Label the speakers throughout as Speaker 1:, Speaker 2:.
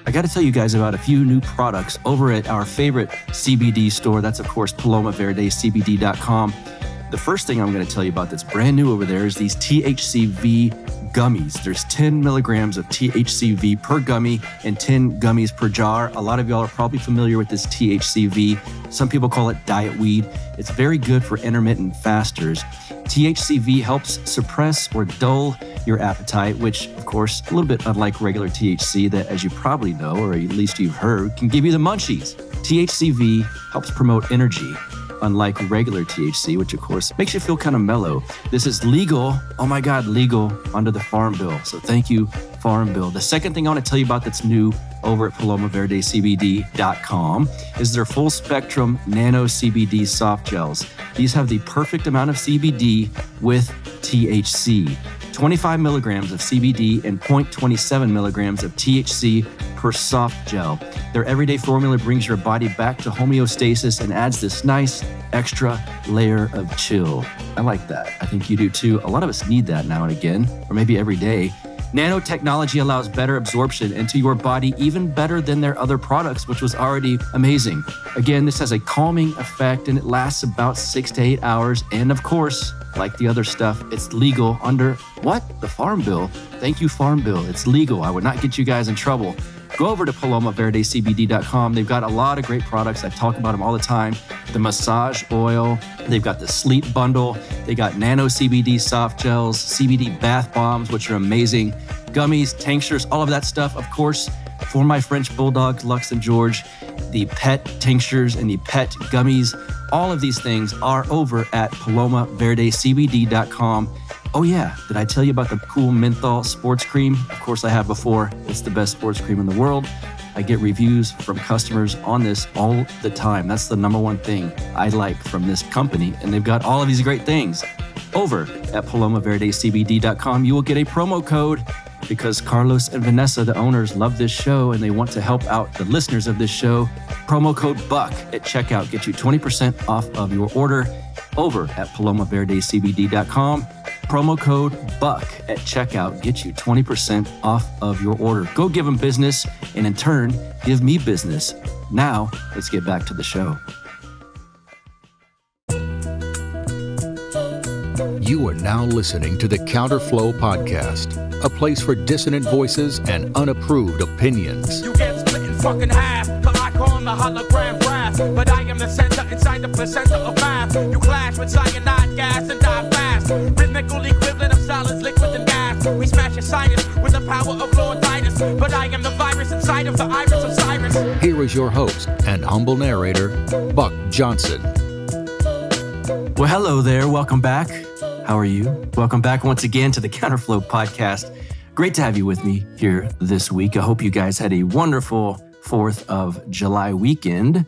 Speaker 1: I got to tell you guys about a few new products over at our favorite CBD store. That's, of course, PalomaVerdeCBD.com. The first thing I'm going to tell you about that's brand new over there is these THCV gummies. There's 10 milligrams of THCV per gummy and 10 gummies per jar. A lot of y'all are probably familiar with this THCV. Some people call it diet weed. It's very good for intermittent fasters. THCV helps suppress or dull your appetite, which, of course, a little bit unlike regular THC that, as you probably know, or at least you've heard, can give you the munchies. THCV helps promote energy, unlike regular THC, which of course makes you feel kind of mellow. This is legal, oh my God, legal under the Farm Bill. So thank you, Farm Bill. The second thing I want to tell you about that's new over at PalomaVerdeCBD.com is their full spectrum nano CBD soft gels. These have the perfect amount of CBD with THC. 25 milligrams of CBD and 0.27 milligrams of THC per soft gel. Their everyday formula brings your body back to homeostasis and adds this nice extra layer of chill. I like that. I think you do too. A lot of us need that now and again, or maybe every day. Nanotechnology allows better absorption into your body, even better than their other products, which was already amazing. Again, this has a calming effect and it lasts about 6 to 8 hours. And of course, like the other stuff, it's legal under what? The Farm Bill. Thank you, Farm Bill. It's legal. I would not get you guys in trouble. Go over to PalomaVerdeCBD.com. They've got a lot of great products. I talk about them all the time. The massage oil. They've got the sleep bundle. They got nano CBD soft gels, CBD bath bombs, which are amazing. Gummies, tinctures, all of that stuff. Of course, for my French bulldogs, Lux and George, the pet tinctures and the pet gummies. All of these things are over at PalomaVerdeCBD.com. Oh yeah, did I tell you about the cool menthol sports cream? Of course I have before. It's the best sports cream in the world. I get reviews from customers on this all the time. That's the number one thing I like from this company. And they've got all of these great things. Over at PalomaVerdeCBD.com, you will get a promo code because Carlos and Vanessa, the owners, love this show and they want to help out the listeners of this show. Promo code BUCK at checkout gets you 20% off of your order over at PalomaVerdeCBD.com. Promo code BUCK at checkout gets you 20% off of your order. Go give them business and in turn, give me business. Now, let's get back to the show.
Speaker 2: You are now listening to the Counterflow Podcast, a place for dissonant voices and unapproved opinions.
Speaker 3: You get split in fucking half, but I call the hologram wrath. But I am the center inside the placenta of math. You clash with cyanide gas and die fast. Rhythmical equivalent of solids, liquid and gas. We smash your sinus with the power of Lord Titus. But I am the virus inside of the iris of Cyrus.
Speaker 2: Here is your host and humble narrator, Buck Johnson.
Speaker 1: Well, hello there. Welcome back. How are you? Welcome back once again to the Counterflow Podcast. Great to have you with me here this week. I hope you guys had a wonderful 4th of July weekend.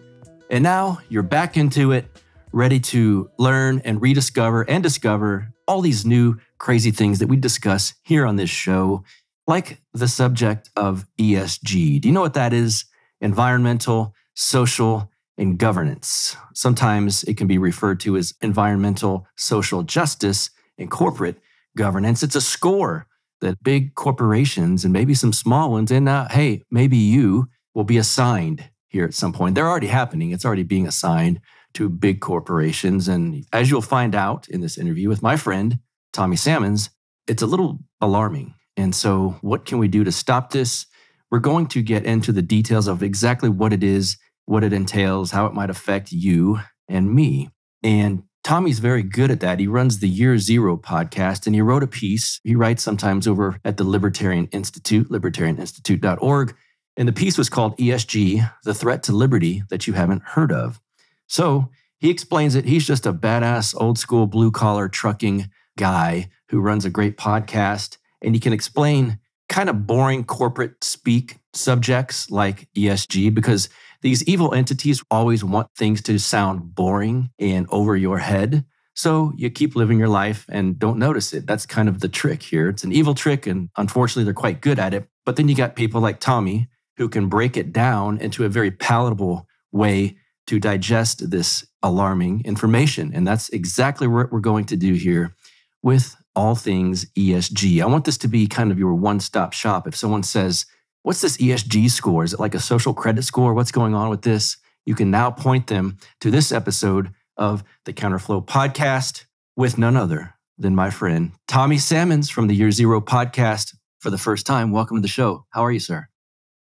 Speaker 1: And now you're back into it, ready to learn and rediscover and discover all these new crazy things that we discuss here on this show, like the subject of ESG. Do you know what that is? Environmental, social, and governance. Sometimes it can be referred to as environmental, social justice, and corporate governance. It's a score that big corporations and maybe some small ones, and hey, maybe you will be assigned here at some point. They're already happening. It's already being assigned to big corporations. And as you'll find out in this interview with my friend, Tommy Salmons, it's a little alarming. And so what can we do to stop this? We're going to get into the details of exactly what it is, what it entails, how it might affect you and me. And Tommy's very good at that. He runs the Year Zero podcast, and he wrote a piece. He writes sometimes over at the Libertarian Institute, libertarianinstitute.org. And the piece was called ESG, the threat to liberty that you haven't heard of. So he explains it. He's just a badass, old school, blue collar trucking guy who runs a great podcast. And he can explain kind of boring corporate speak subjects like ESG because these evil entities always want things to sound boring and over your head. So you keep living your life and don't notice it. That's kind of the trick here. It's an evil trick, and unfortunately, they're quite good at it. But then you got people like Tommy who can break it down into a very palatable way to digest this alarming information. And that's exactly what we're going to do here with all things ESG. I want this to be kind of your one-stop shop. If someone says, what's this ESG score? Is it like a social credit score? What's going on with this? You can now point them to this episode of the Counterflow podcast with none other than my friend Tommy Salmons from the Year Zero podcast for the first time. Welcome to the show. How are you, sir?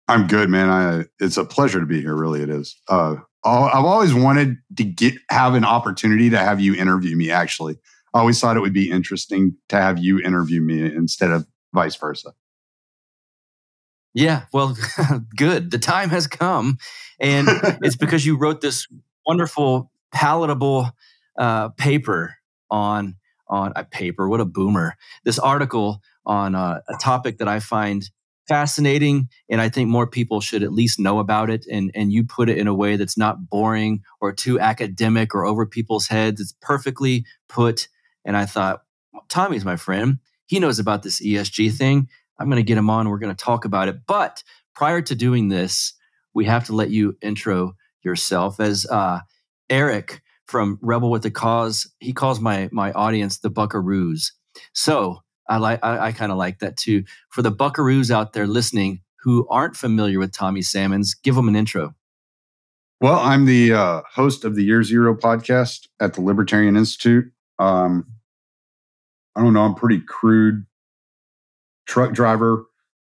Speaker 4: I'm good, man. It's a pleasure to be here. Really, it is. I've always wanted to have an opportunity to have you interview me. Actually, I always thought it would be interesting to have you interview me instead of vice versa.
Speaker 1: Yeah, well, good. The time has come, and it's because you wrote this wonderful, palatable paper on a paper. What a boomer! This article on a topic that I find fascinating, and I think more people should at least know about it. And you put it in a way that's not boring or too academic or over people's heads. It's perfectly put. And I thought, well, Tommy's my friend. He knows about this ESG thing. I'm going to get him on. We're going to talk about it. But prior to doing this, we have to let you intro yourself as Eric from Rebel with the Cause. He calls my audience the Buckaroos. So I kind of like that too. For the Buckaroos out there listening who aren't familiar with Tommy Salmons, give them an intro.
Speaker 4: Well, I'm the host of the Year Zero podcast at the Libertarian Institute. I don't know. I'm pretty crude truck driver,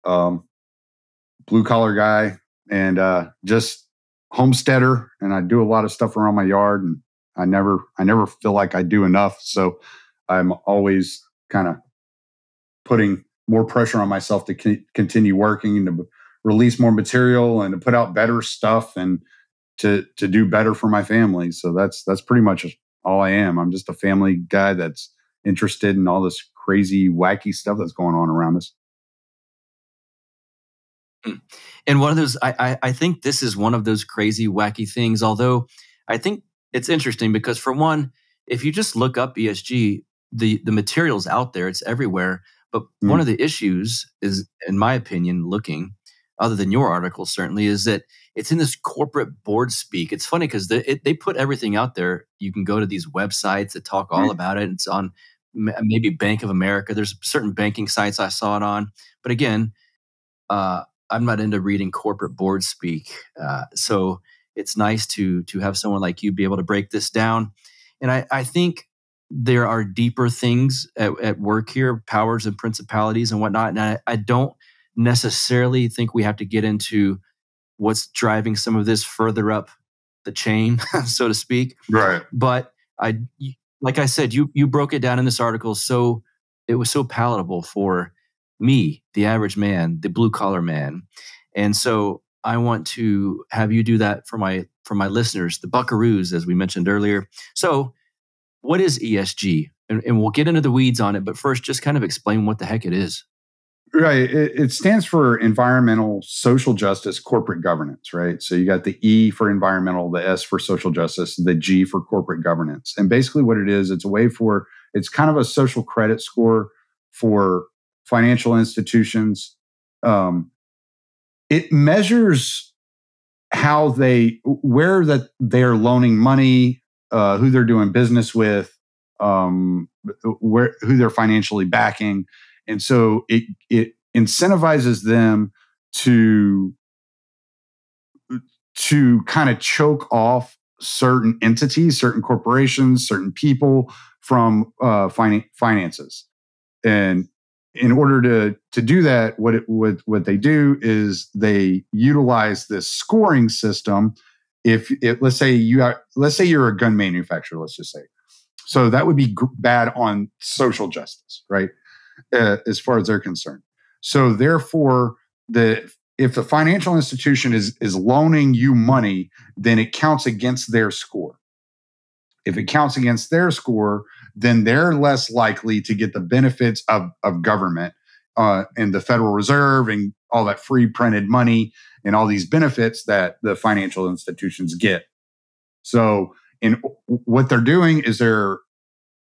Speaker 4: blue collar guy, and just homesteader. And I do a lot of stuff around my yard, and I never feel like I do enough. So I'm always kind of putting more pressure on myself to continue working and to release more material and to put out better stuff and to do better for my family. So that's pretty much all I am. I'm just a family guy that's interested in all this crazy, wacky stuff that's going on around us.
Speaker 1: And one of those, I think this is one of those crazy, wacky things, although I think it's interesting because for one, if you just look up ESG, the material's out there, it's everywhere. But one of the issues is, in my opinion, looking, other than your article certainly, is that it's in this corporate board speak. It's funny because they put everything out there. You can go to these websites that talk all about it. It's on maybe Bank of America. There's certain banking sites I saw it on. But again, I'm not into reading corporate board speak. So it's nice to have someone like you be able to break this down. And I think there are deeper things at work here, powers and principalities and whatnot. And I don't necessarily think we have to get into what's driving some of this further up the chain, so to speak.
Speaker 4: Right.
Speaker 1: But like I said, you broke it down in this article, so it was so palatable for me, the average man, the blue collar man. And so I want to have you do that for my listeners, the Buckaroos, as we mentioned earlier. So what is ESG? And we'll get into the weeds on it, but first, just kind of explain what the heck it is.
Speaker 4: Right. It stands for environmental, social justice, corporate governance, right? So you got the E for environmental, the S for social justice, the G for corporate governance. And basically what it is, it's kind of a social credit score for financial institutions. It measures where they're loaning money, who they're doing business with, who they're financially backing. And so it incentivizes them to kind of choke off certain entities, certain corporations, certain people from finances. And in order to do that, what they do is they utilize this scoring system. Let's say you're a gun manufacturer, let's just say. So that would be bad on social justice, right? As far as they're concerned. So therefore, if the financial institution is loaning you money, then it counts against their score. If it counts against their score, then they're less likely to get the benefits of government and the Federal Reserve and all that free printed money and all these benefits that the financial institutions get. So what they're doing is they're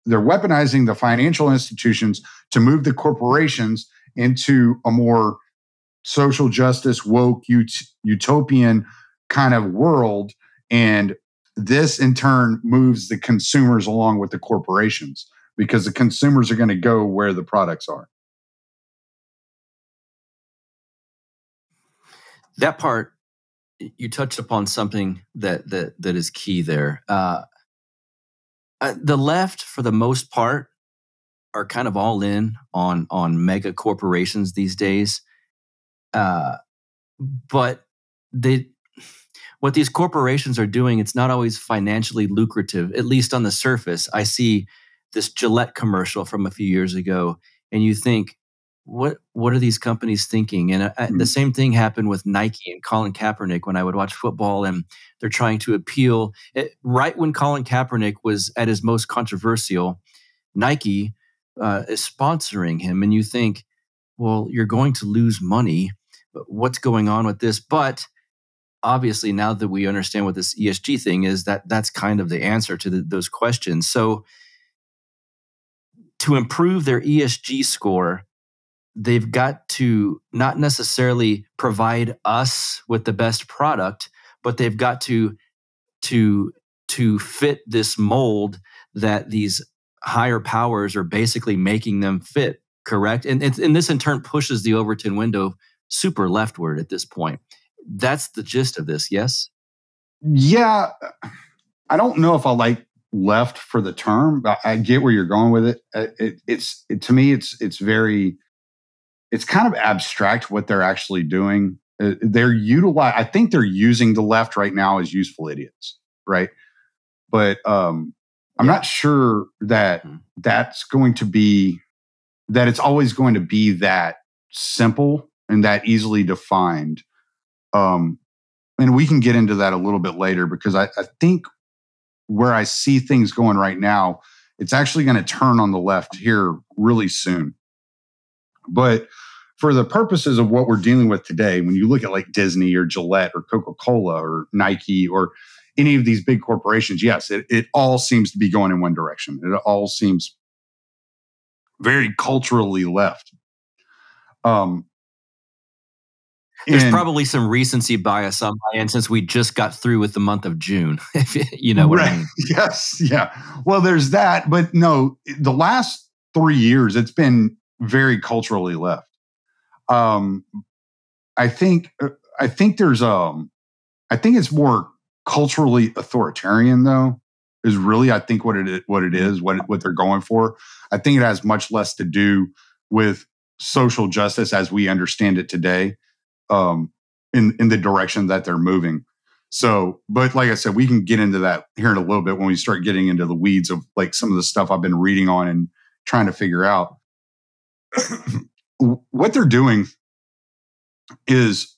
Speaker 4: weaponizing the financial institutions to move the corporations into a more social justice, woke, utopian kind of world. And this in turn moves the consumers along with the corporations because the consumers are going to go where the products are.
Speaker 1: That part, you touched upon something that is key there. The left, for the most part, are kind of all in on mega corporations these days. But what these corporations are doing, it's not always financially lucrative, at least on the surface. I see this Gillette commercial from a few years ago, and you think, what are these companies thinking? And the same thing happened with Nike and Colin Kaepernick when I would watch football, and they're trying to appeal. Right when Colin Kaepernick was at his most controversial, Nike is sponsoring him, and you think, well, you're going to lose money. But what's going on with this? But obviously, now that we understand what this ESG thing is, that's kind of the answer to those questions. So to improve their ESG score, they've got to not necessarily provide us with the best product, but they've got to fit this mold that these higher powers are basically making them fit, correct? And this in turn pushes the Overton window super leftward at this point. That's the gist of this, yes?
Speaker 4: Yeah. I don't know if I like left for the term, but I get where you're going with it. To me, it's kind of abstract what they're actually doing. I think they're using the left right now as useful idiots, right? But I'm not sure that that's going to be, that it's always going to be that simple and that easily defined. And we can get into that a little bit later, because I think where I see things going right now, it's actually going to turn on the left here really soon. But for the purposes of what we're dealing with today, when you look at like Disney or Gillette or Coca-Cola or Nike or any of these big corporations, yes, it all seems to be going in one direction. It all seems very culturally left.
Speaker 1: There's probably some recency bias on my end, since we just got through with the month of June. You know what I mean?
Speaker 4: Yes, yeah. Well, there's that, but no, the last 3 years, it's been very culturally left. I think it's more culturally authoritarian, though, is really, I think, what they're going for. I think it has much less to do with social justice as we understand it today, in the direction that they're moving. So, but like I said, we can get into that here in a little bit when we start getting into the weeds of like some of the stuff I've been reading on and trying to figure out. What they're doing is,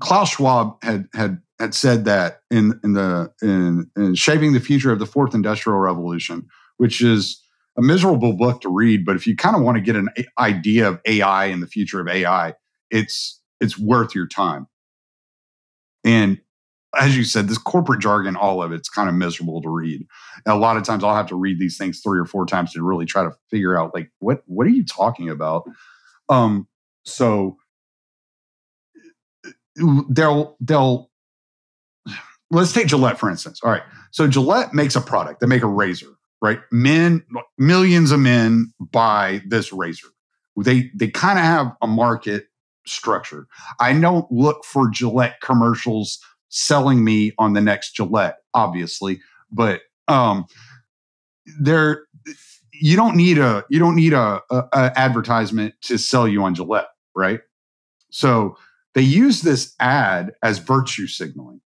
Speaker 4: Klaus Schwab had said that in Shaping the Future of the Fourth Industrial Revolution, which is a miserable book to read, but if you kind of want to get an idea of AI and the future of AI, it's worth your time. And as you said, this corporate jargon, all of it's kind of miserable to read. And a lot of times I'll have to read these things 3 or 4 times to really try to figure out, like, what are you talking about? So they'll let's take Gillette, for instance. All right. So Gillette makes a product. They make a razor, right? Millions of men buy this razor. They kind of have a market structure. I don't look for Gillette commercials selling me on the next Gillette, obviously, but you don't need a advertisement to sell you on Gillette, right? So they use this ad as virtue signaling.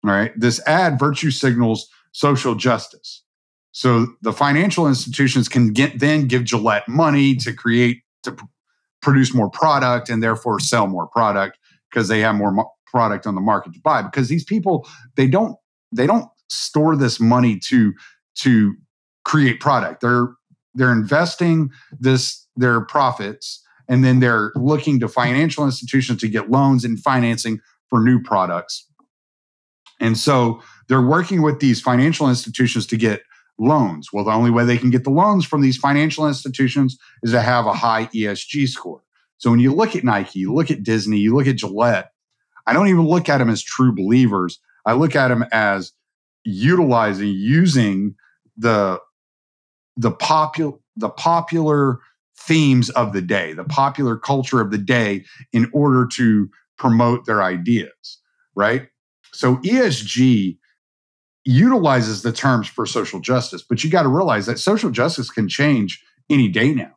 Speaker 4: All right, this ad virtue signals social justice. So the financial institutions can then give Gillette money to produce more product and therefore sell more product, because they have more product on the market to buy. Because these people, they don't store this money to create product. They're investing their profits, and then they're looking to financial institutions to get loans and financing for new products. And so they're working with these financial institutions to get loans. Well, the only way they can get the loans from these financial institutions is to have a high ESG score. So when you look at Nike, you look at Disney, you look at Gillette, I don't even look at them as true believers. I look at them as using the popular themes of the day, the popular culture of the day, in order to promote their ideas, right? So ESG utilizes the terms for social justice, but you got to realize that social justice can change any day now.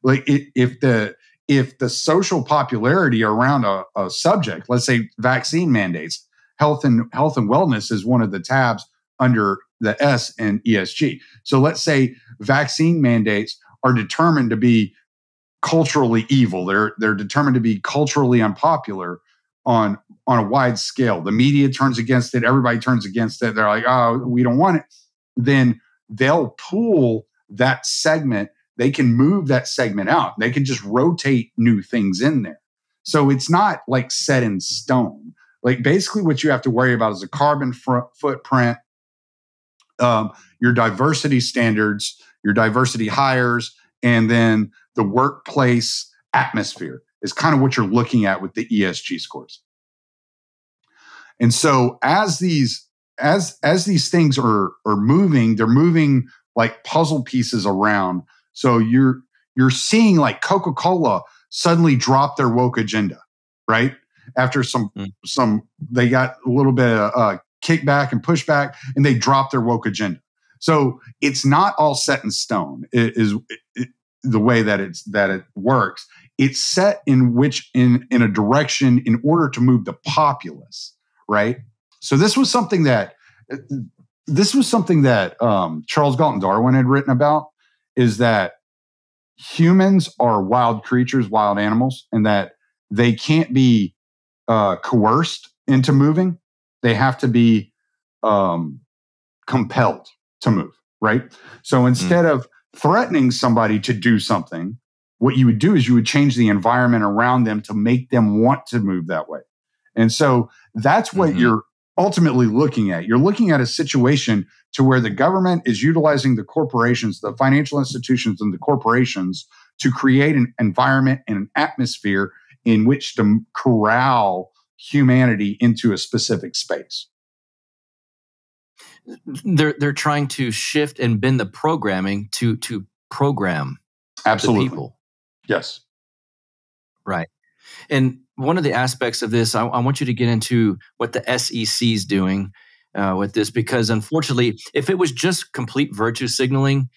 Speaker 4: Like if the social popularity around a subject, let's say vaccine mandates, health and wellness is one of the tabs under the S in ESG. So let's say vaccine mandates are determined to be culturally evil. They're determined to be culturally unpopular on a wide scale. The media turns against it. Everybody turns against it. They're like, oh, we don't want it. Then they'll pull that segment. They can move that segment out. They can just rotate new things in there. So it's not like set in stone. Like basically what you have to worry about is a carbon footprint, your diversity standards, your diversity hires, and then the workplace atmosphere is kind of what you're looking at with the ESG scores. And so as these things are moving, they're moving like puzzle pieces around. So you're seeing like Coca-Cola suddenly drop their woke agenda, right? After some they got a little bit of kickback and pushback, and they dropped their woke agenda. So it's not all set in stone. It is the way that it works. It's set in a direction in order to move the populace, right? So this was something that Charles Galton Darwin had written about, is that humans are wild creatures, wild animals, and that they can't be coerced into moving. They have to be compelled to move, right? So instead of threatening somebody to do something, what you would do is you would change the environment around them to make them want to move that way. And so that's what you're ultimately looking at. You're looking at a situation to where the government is utilizing the corporations, the financial institutions and the corporations to create an environment and an atmosphere in which to corral humanity into a specific space.
Speaker 1: They're trying to shift and bend the programming to program
Speaker 4: Absolutely.
Speaker 1: the people.
Speaker 4: Yes.
Speaker 1: Right. And one of the aspects of this, I want you to get into what the SEC is doing with this, because unfortunately, if it was just complete virtue signaling,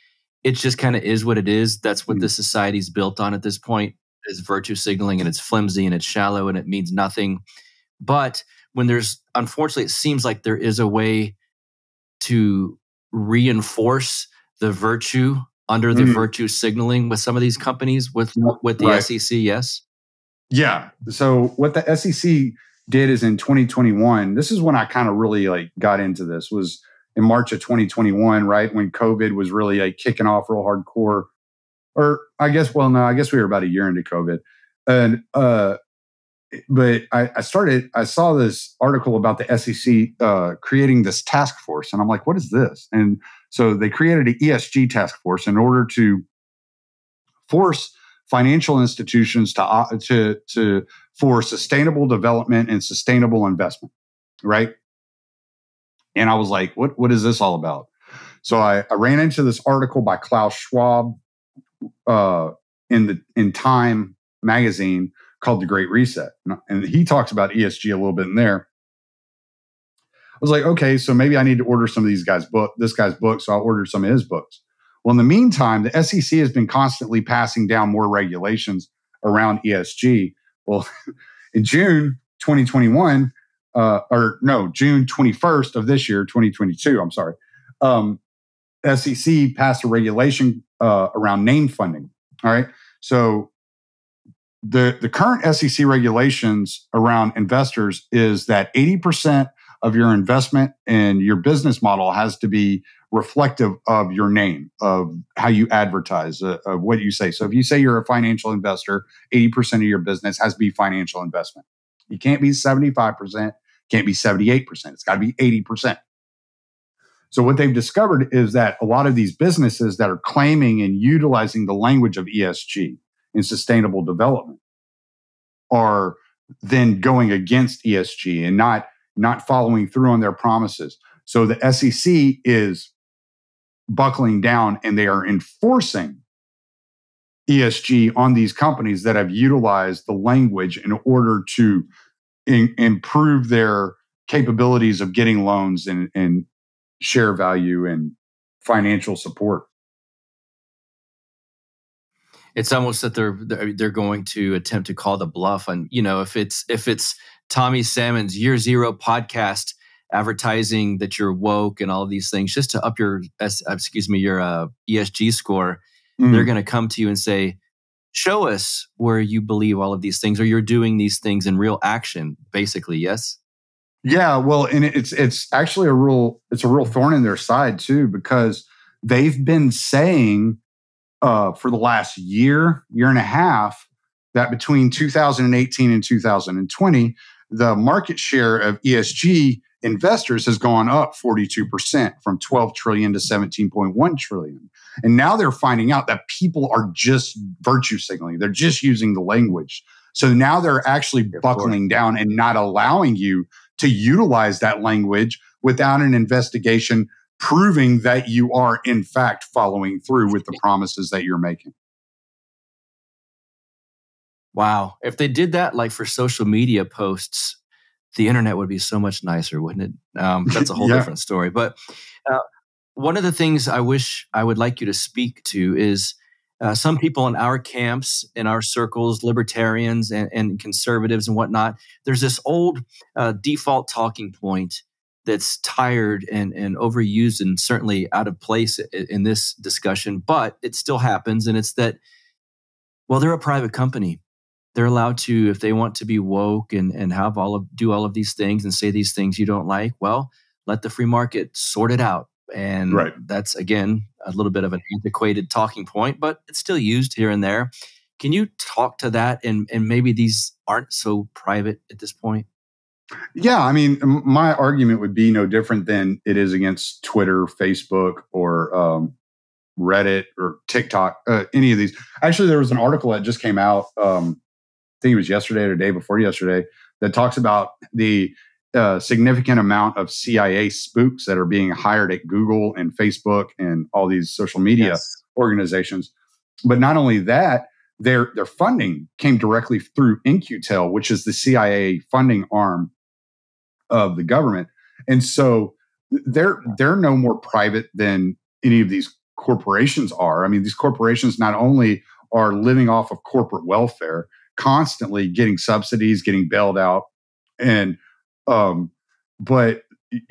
Speaker 1: it just kind of is what it is. That's what the society's built on at this point, is virtue signaling, and it's flimsy and it's shallow and it means nothing. But when unfortunately, it seems like there is a way to reinforce the virtue under the virtue signaling with some of these companies with the SEC, yes?
Speaker 4: Yeah. So what the SEC did is in 2021, this is when I kind of really got into this, was in March of 2021, right? When COVID was really kicking off real hardcore. Or I guess we were about a year into COVID. And, but I saw this article about the SEC creating this task force. And I'm like, what is this? And so they created an ESG task force in order to force financial institutions for sustainable development and sustainable investment, right? And I was like, what is this all about? So I ran into this article by Klaus Schwab in Time magazine called The Great Reset. And he talks about ESG a little bit in there. I was like, okay, so maybe I need to order some of this guy's book. So I'll order some of his books. Well, in the meantime, the SEC has been constantly passing down more regulations around ESG. Well, in June 2021, June 21st of this year, 2022, I'm sorry, SEC passed a regulation around name funding. All right. So the current SEC regulations around investors is that 80% of your investment and your business model has to be reflective of your name, of how you advertise, of what you say. So if you say you're a financial investor, 80% of your business has to be financial investment. You can't be 75%, can't be 78%. It's got to be 80%. So what they've discovered is that a lot of these businesses that are claiming and utilizing the language of ESG in sustainable development are then going against ESG and not following through on their promises. So the SEC is buckling down and they are enforcing ESG on these companies that have utilized the language in order to improve their capabilities of getting loans and share value and financial support.
Speaker 1: It's almost that they're going to attempt to call the bluff on, if it's Tommy Salmons Year Zero podcast advertising that you're woke and all of these things just to up your ESG score, they're going to come to you and say, show us where you believe all of these things or you're doing these things in real action, basically, yes?
Speaker 4: Yeah, well, and it's actually a real thorn in their side too, because they've been saying for the last year and a half that between 2018 and 2020, the market share of ESG investors has gone up 42% from 12 trillion to 17.1 trillion. And now they're finding out that people are just virtue signaling. They're just using the language. So now they're actually buckling down and not allowing you to utilize that language without an investigation proving that you are in fact following through with the promises that you're making.
Speaker 1: Wow. If they did that like for social media posts, the internet would be so much nicer, wouldn't it? That's a whole different story. But one of the things I wish I would like you to speak to is some people in our camps, in our circles, libertarians and conservatives and whatnot, there's this old default talking point that's tired and overused and certainly out of place in this discussion, but it still happens. And it's that, well, they're a private company. They're allowed to, if they want to be woke and do all of these things and say these things you don't like, well, let the free market sort it out. And that's, again, a little bit of an antiquated talking point, but it's still used here and there. Can you talk to that? And maybe these aren't so private at this point?
Speaker 4: Yeah, I mean, my argument would be no different than it is against Twitter, Facebook, or Reddit or TikTok, any of these. Actually, there was an article that just came out, I think it was yesterday or the day before yesterday, that talks about the significant amount of CIA spooks that are being hired at Google and Facebook and all these social media organizations. But not only that, their funding came directly through In-Q-Tel, which is the CIA funding arm of the government. And so they're no more private than any of these corporations are. I mean, these corporations not only are living off of corporate welfare, constantly getting subsidies, getting bailed out. And, but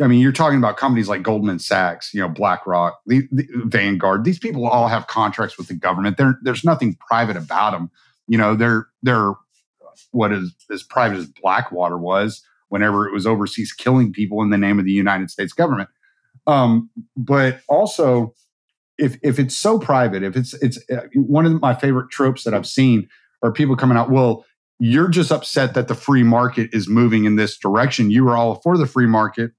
Speaker 4: I mean, you're talking about companies like Goldman Sachs, BlackRock, the Vanguard. These people all have contracts with the government. There's nothing private about them. They're what is as private as Blackwater was whenever it was overseas killing people in the name of the United States government. But also, if it's so private, if it's one of my favorite tropes that I've seen are people coming out, well, you're just upset that the free market is moving in this direction. You were all for the free market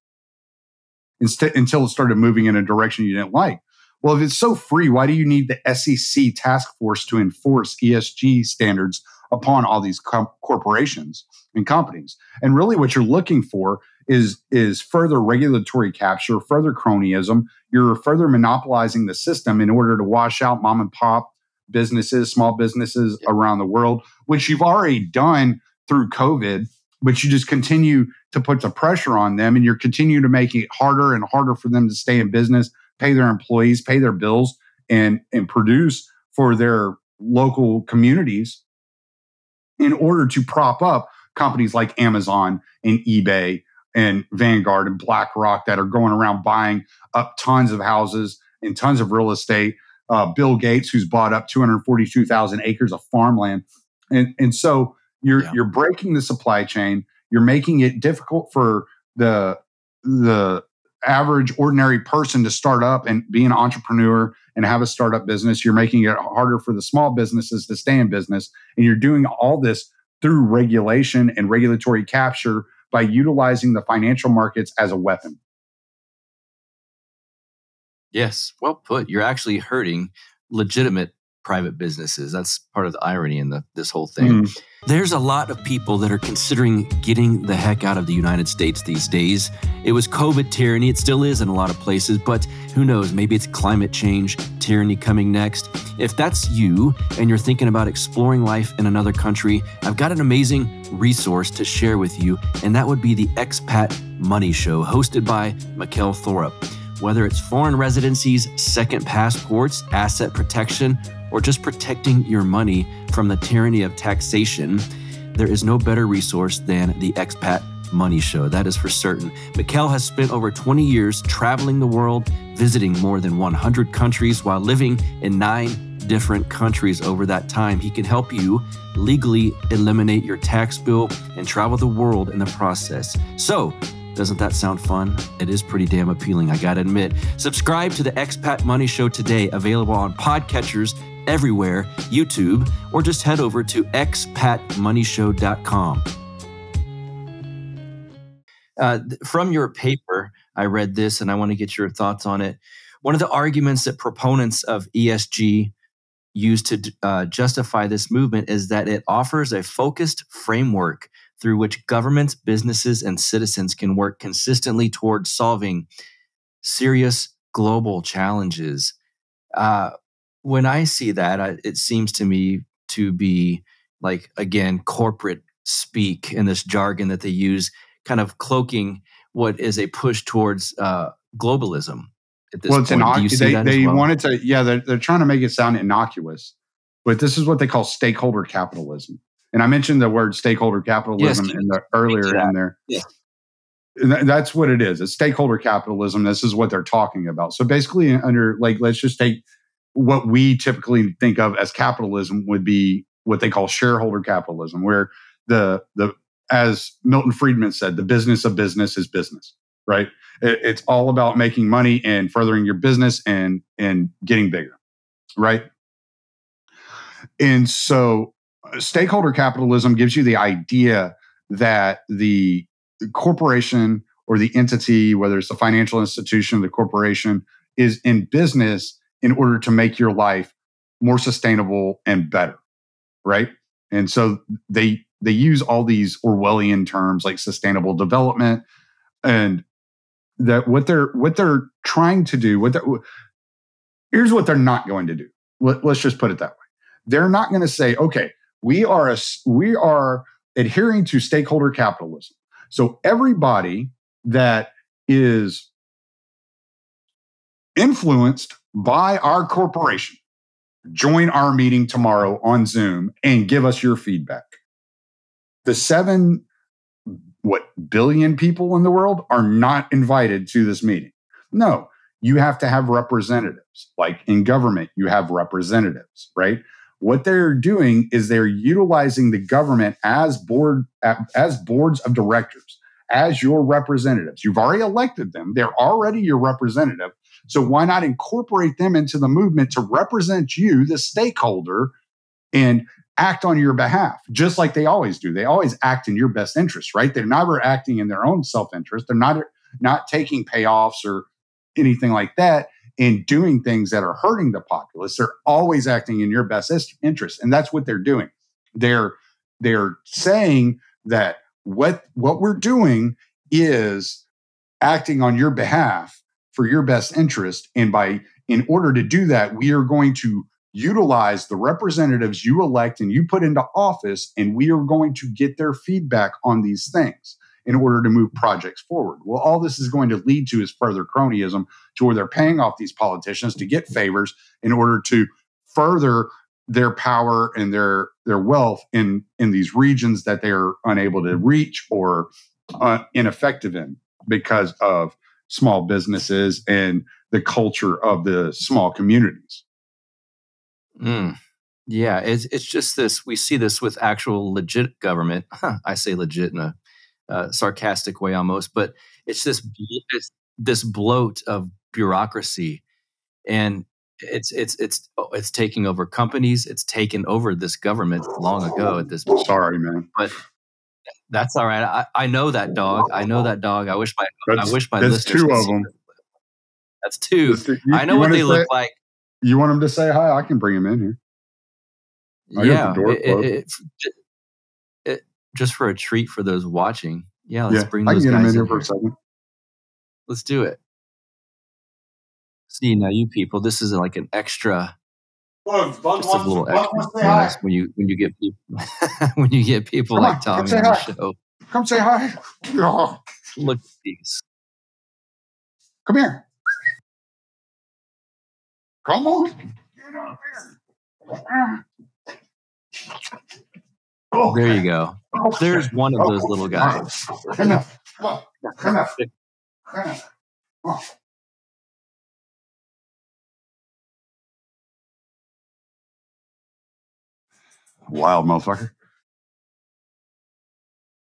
Speaker 4: until it started moving in a direction you didn't like. Well, if it's so free, why do you need the SEC task force to enforce ESG standards upon all these corporations and companies? And really what you're looking for is further regulatory capture, further cronyism. You're further monopolizing the system in order to wash out mom and pop businesses, small businesses around the world, which you've already done through COVID, but you just continue to put the pressure on them and you're continuing to make it harder and harder for them to stay in business, pay their employees, pay their bills, and produce for their local communities in order to prop up companies like Amazon and eBay and Vanguard and BlackRock that are going around buying up tons of houses and tons of real estate. Bill Gates, who's bought up 242,000 acres of farmland. And so you're breaking the supply chain. You're making it difficult for the average ordinary person to start up and be an entrepreneur and have a startup business. You're making it harder for the small businesses to stay in business. And you're doing all this through regulation and regulatory capture by utilizing the financial markets as a weapon.
Speaker 1: Yes, well put. You're actually hurting legitimate private businesses. That's part of the irony in this whole thing. There's a lot of people that are considering getting the heck out of the United States these days. It was COVID tyranny. It still is in a lot of places, but who knows? Maybe it's climate change tyranny coming next. If that's you and you're thinking about exploring life in another country, I've got an amazing resource to share with you, and that would be the Expat Money Show, hosted by Mikkel Thorup. Whether it's foreign residencies, second passports, asset protection, or just protecting your money from the tyranny of taxation, there is no better resource than the Expat Money Show. That is for certain. Mikkel has spent over 20 years traveling the world, visiting more than 100 countries while living in 9 different countries over that time. He can help you legally eliminate your tax bill and travel the world in the process. So, doesn't that sound fun? It is pretty damn appealing, I gotta admit. Subscribe to the Expat Money Show today, available on podcatchers everywhere, YouTube, or just head over to expatmoneyshow.com. From your paper, I read this and I want to get your thoughts on it. One of the arguments that proponents of ESG use to justify this movement is that it offers a focused framework through which governments, businesses, and citizens can work consistently towards solving serious global challenges. When I see that, it seems to me to be like, again, corporate speak in this jargon that they use, kind of cloaking what is a push towards globalism at this point. Do you see that
Speaker 4: they
Speaker 1: as well?
Speaker 4: wanted to, they're trying to make it sound innocuous, but this is what they call stakeholder capitalism. And I mentioned the word stakeholder capitalism earlier in there.
Speaker 1: Yes.
Speaker 4: That's what it is. It's stakeholder capitalism. This is what they're talking about. So basically, let's just take what we typically think of as capitalism would be what they call shareholder capitalism, where the as Milton Friedman said, the business of business is business, right? It's all about making money and furthering your business and getting bigger, right? And so stakeholder capitalism gives you the idea that the corporation or the entity, whether it's the financial institution or the corporation, is in business in order to make your life more sustainable and better, right? And so they use all these Orwellian terms like sustainable development, and that what they're trying to do. Here's what they're not going to do. Let's just put it that way. They're not going to say, okay, we are adhering to stakeholder capitalism. So everybody that is influenced by our corporation, join our meeting tomorrow on Zoom and give us your feedback. The 7 billion people in the world are not invited to this meeting. No, you have to have representatives. Like in government, you have representatives, right? What they're doing is they're utilizing the government as boards of directors, as your representatives. You've already elected them. They're already your representative. So why not incorporate them into the movement to represent you, the stakeholder, and act on your behalf, just like they always do. They always act in your best interest, right? They're never acting in their own self-interest. They're not taking payoffs or anything like that and doing things that are hurting the populace. They're always acting in your best interest. And that's what they're doing. They're saying that what we're doing is acting on your behalf for your best interest. And in order to do that, we are going to utilize the representatives you elect and you put into office, and we are going to get their feedback on these things in order to move projects forward. Well, all this is going to lead to is further cronyism, to where they're paying off these politicians to get favors in order to further their power and their wealth in these regions that they're unable to reach or ineffective in because of small businesses and the culture of the small communities.
Speaker 1: Yeah, it's just this. We see this with actual legit government. I say legit in a sarcastic way almost, but it's this bloat of bureaucracy, and it's taking over companies. It's taken over this government long ago at this point.
Speaker 4: Sorry, man,
Speaker 1: but that's all right. I know that dog. I wish my listeners.
Speaker 4: That's 2 of them.
Speaker 1: That's 2. I know what they look like.
Speaker 4: You want him to say hi? I can bring him in here.
Speaker 1: just for a treat for those watching. Yeah, let's bring
Speaker 4: I
Speaker 1: those
Speaker 4: can get them
Speaker 1: guys
Speaker 4: in
Speaker 1: in
Speaker 4: here for a
Speaker 1: here.
Speaker 4: second.
Speaker 1: Let's do it. See, now you people, this is like an extra, just a little extra bonus when you get people when you get people like Tommy on the show.
Speaker 4: Come say hi. Oh,
Speaker 1: Look at these.
Speaker 4: come here. Come on. Get up here. Oh,
Speaker 1: There you go. There's one of those little guys.
Speaker 4: Come here. Come here. Come here. Oh. Wild motherfucker.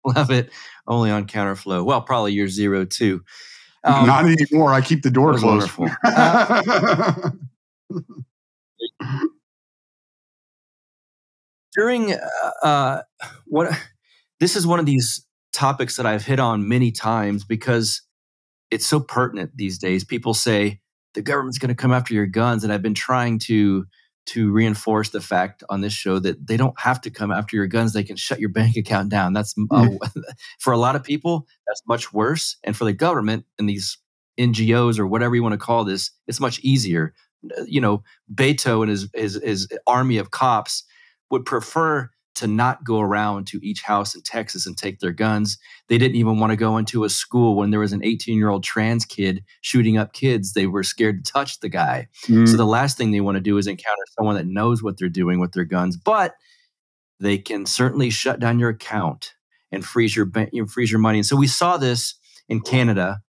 Speaker 1: Love it. Only on Counterflow. Well, probably year 0 too.
Speaker 4: Not anymore. I keep the door closed.
Speaker 1: Wonderful. During this is one of these topics that I've hit on many times because it's so pertinent these days. People say the government's going to come after your guns, and I've been trying to reinforce the fact on this show that they don't have to come after your guns. They can shut your bank account down. That's for a lot of people, that's much worse. And for the government and these NGOs or whatever you want to call this, it's much easier. You know, Beto and his army of cops would prefer to not go around to each house in Texas and take their guns. They didn't even want to go into a school when there was an 18-year-old trans kid shooting up kids. They were scared to touch the guy. So the last thing they want to do is encounter someone that knows what they're doing with their guns. But they can certainly shut down your account and freeze your money. And so we saw this in Canada,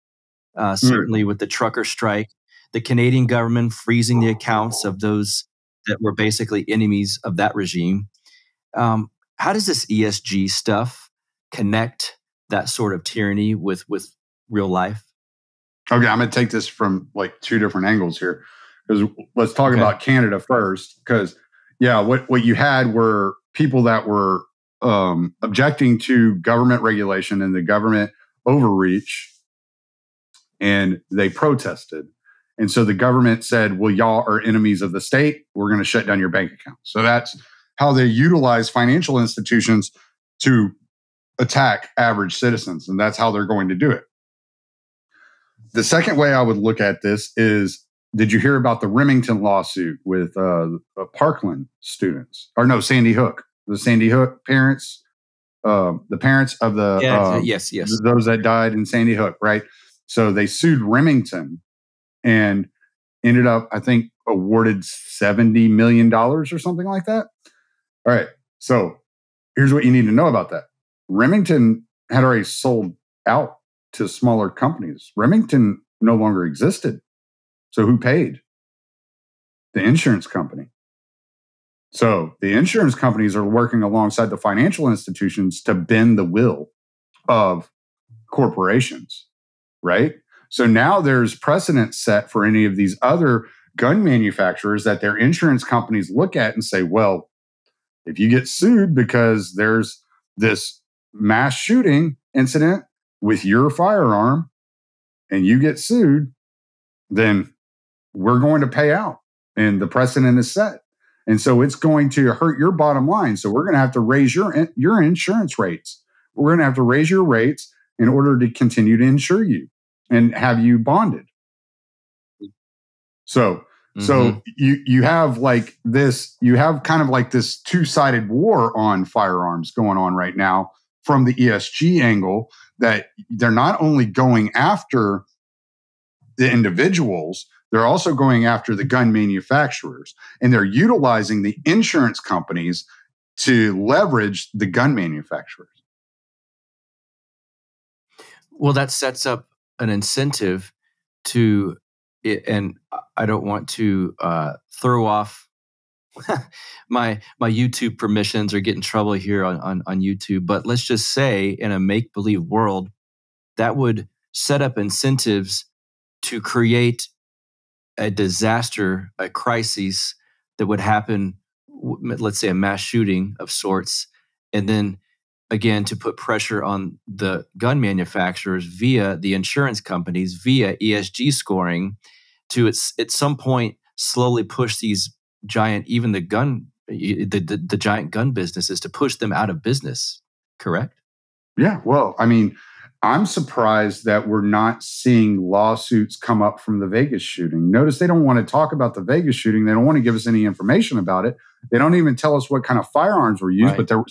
Speaker 1: certainly with the trucker strike, the Canadian government freezing the accounts of those that were basically enemies of that regime. How does this ESG stuff connect that sort of tyranny with real life?
Speaker 4: Okay, I'm going to take this from like two different angles here. Because let's talk about Canada first. Because what you had were people that were objecting to government regulation and the government overreach, and they protested. And so the government said, well, y'all are enemies of the state. We're going to shut down your bank account. So that's how they utilize financial institutions to attack average citizens. And that's how they're going to do it. The second way I would look at this is, did you hear about the Remington lawsuit with Parkland students? Or no, Sandy Hook. The Sandy Hook parents, the parents of the
Speaker 1: yes,
Speaker 4: those that died in Sandy Hook, right? So they sued Remington and ended up, I think, awarded $70 million or something like that. All right. So here's what you need to know about that. Remington had already sold out to smaller companies. Remington no longer existed. So who paid? The insurance company. So the insurance companies are working alongside the financial institutions to bend the will of corporations, right? So now there's precedent set for any of these other gun manufacturers that their insurance companies look at and say, well, if you get sued because there's this mass shooting incident with your firearm and you get sued, then we're going to pay out. And the precedent is set. And so it's going to hurt your bottom line. So we're going to have to raise your insurance rates. We're going to have to raise your rates in order to continue to insure you and have you bonded. So you have like this, you have kind of like this two-sided war on firearms going on right now from the ESG angle, that they're not only going after the individuals, they're also going after the gun manufacturers, and they're utilizing the insurance companies to leverage the gun manufacturers.
Speaker 1: Well, that sets up an incentive to it, and I don't want to throw off my YouTube permissions or get in trouble here on YouTube, but let's just say in a make-believe world, that would set up incentives to create a disaster, a crisis that would happen, let's say a mass shooting of sorts, and then again to put pressure on the gun manufacturers via the insurance companies, via ESG scoring, to at some point slowly push these giant, even the giant gun businesses, to push them out of business. correct?
Speaker 4: Yeah. Well, I mean, I'm surprised that we're not seeing lawsuits come up from the Vegas shooting. Notice they don't want to talk about the Vegas shooting. They don't want to give us any information about it. They don't even tell us what kind of firearms were used, but there were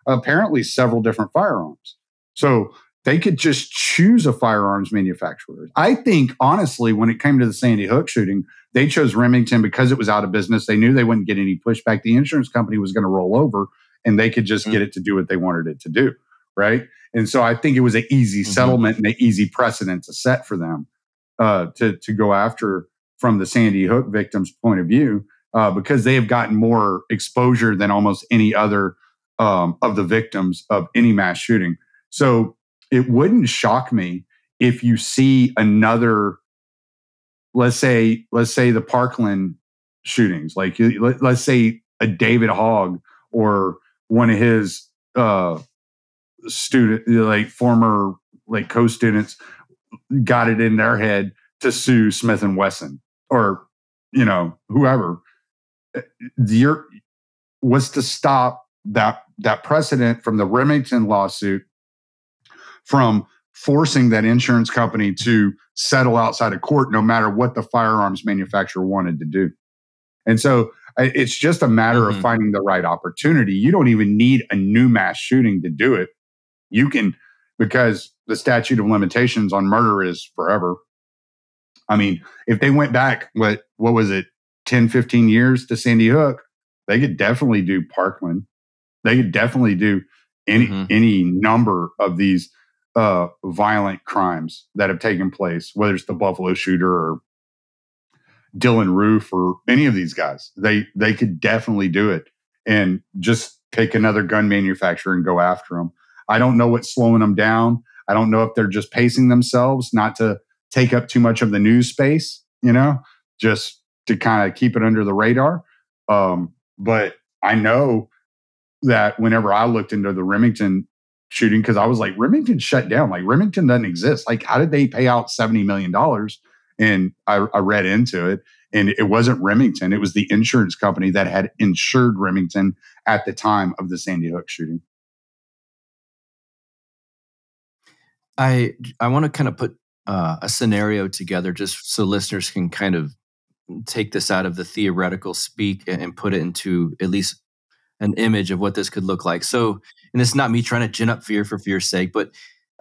Speaker 4: apparently several different firearms. So they could just choose a firearms manufacturer. I think, honestly, when it came to the Sandy Hook shooting, they chose Remington because it was out of business. They knew they wouldn't get any pushback. The insurance company was going to roll over, and they could just get it to do what they wanted it to do, right? And so I think it was an easy settlement and an easy precedent to set for them to go after from the Sandy Hook victims' point of view, because they have gotten more exposure than almost any other of the victims of any mass shooting. So it wouldn't shock me if you see another, let's say the Parkland shootings, like let's say a David Hogg or one of his former co-students got it in their head to sue Smith and Wesson or whoever. Was to stop that precedent from the Remington lawsuit from forcing that insurance company to settle outside of court, no matter what the firearms manufacturer wanted to do. And so it's just a matter of finding the right opportunity. You don't even need a new mass shooting to do it. You can, because the statute of limitations on murder is forever. I mean, if they went back, what was it, 10, 15 years to Sandy Hook, they could definitely do Parkland. They could definitely do any number of these violent crimes that have taken place, whether it's the Buffalo shooter or Dylan Roof or any of these guys. They could definitely do it and just pick another gun manufacturer and go after them. I don't know what's slowing them down. I don't know if they're just pacing themselves not to take up too much of the news space, just to kind of keep it under the radar. But I know that whenever I looked into the Remington shooting, because I was like, Remington shut down. Like, Remington doesn't exist. Like, how did they pay out $70 million? And I read into it, and it wasn't Remington. It was the insurance company that had insured Remington at the time of the Sandy Hook shooting.
Speaker 1: I want to kind of put a scenario together just so listeners can kind of take this out of the theoretical speak and put it into at least an image of what this could look like. So, and it's not me trying to gin up fear for fear's sake, but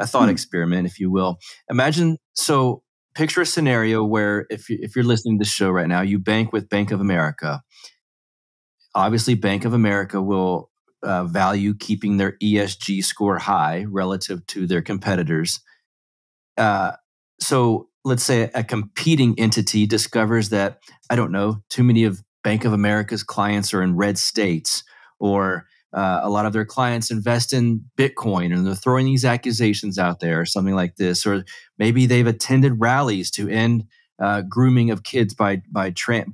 Speaker 1: a thought experiment, if you will. Picture a scenario where if you're listening to this show right now, you bank with Bank of America. Obviously, Bank of America will value keeping their ESG score high relative to their competitors. So let's say a competing entity discovers that, I don't know, too many of Bank of America's clients are in red states, or a lot of their clients invest in Bitcoin and they're throwing these accusations out there or something like this. Or maybe they've attended rallies to end grooming of kids by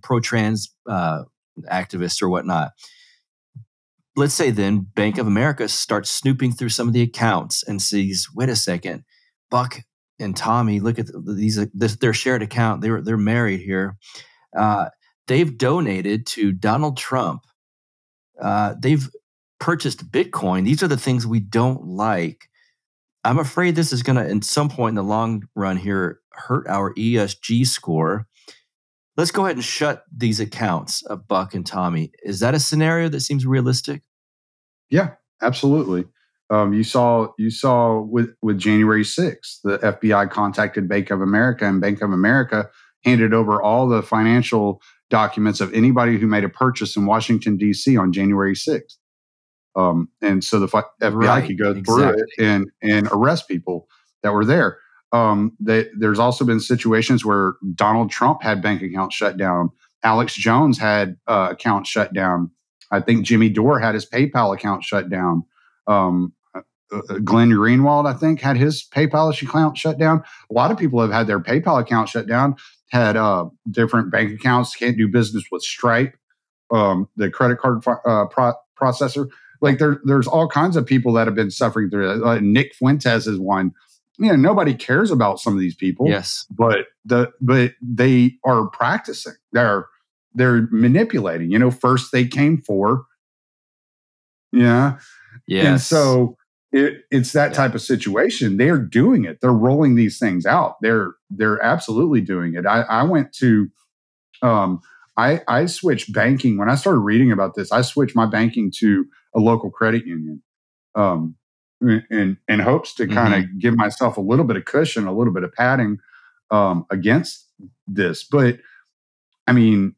Speaker 1: pro-trans activists or whatnot. Let's say then Bank of America starts snooping through some of the accounts and sees, wait a second, Buck and Tommy, look at their shared account. They're married here. They've donated to Donald Trump. They've purchased Bitcoin. These are the things we don't like. I'm afraid this is going to, at some point in the long run here, hurt our ESG score. Let's go ahead and shut these accounts of Buck and Tommy. Is that a scenario that seems realistic?
Speaker 4: Yeah, absolutely. You saw with January 6th, the FBI contacted Bank of America, and Bank of America handed over all the financial documents of anybody who made a purchase in Washington, D.C. on January 6th. And so the FBI could go through it and arrest people that were there. There's also been situations where Donald Trump had bank accounts shut down. Alex Jones had accounts shut down. I think Jimmy Dore had his PayPal account shut down. Glenn Greenwald, I think, had his PayPal account shut down. A lot of people have had their PayPal account shut down, had different bank accounts, can't do business with Stripe, the credit card processor. Like there's all kinds of people that have been suffering through it. Nick Fuentes is one. Nobody cares about some of these people. Yes, but they are practicing. They're manipulating. First they came for. Yeah. Yes. And so it's that type of situation. They're doing it. They're rolling these things out. They're absolutely doing it. I went to, I switched banking. When I started reading about this, I switched my banking to a local credit union, in hopes to kind of give myself a little bit of cushion, a little bit of padding against this. But I mean,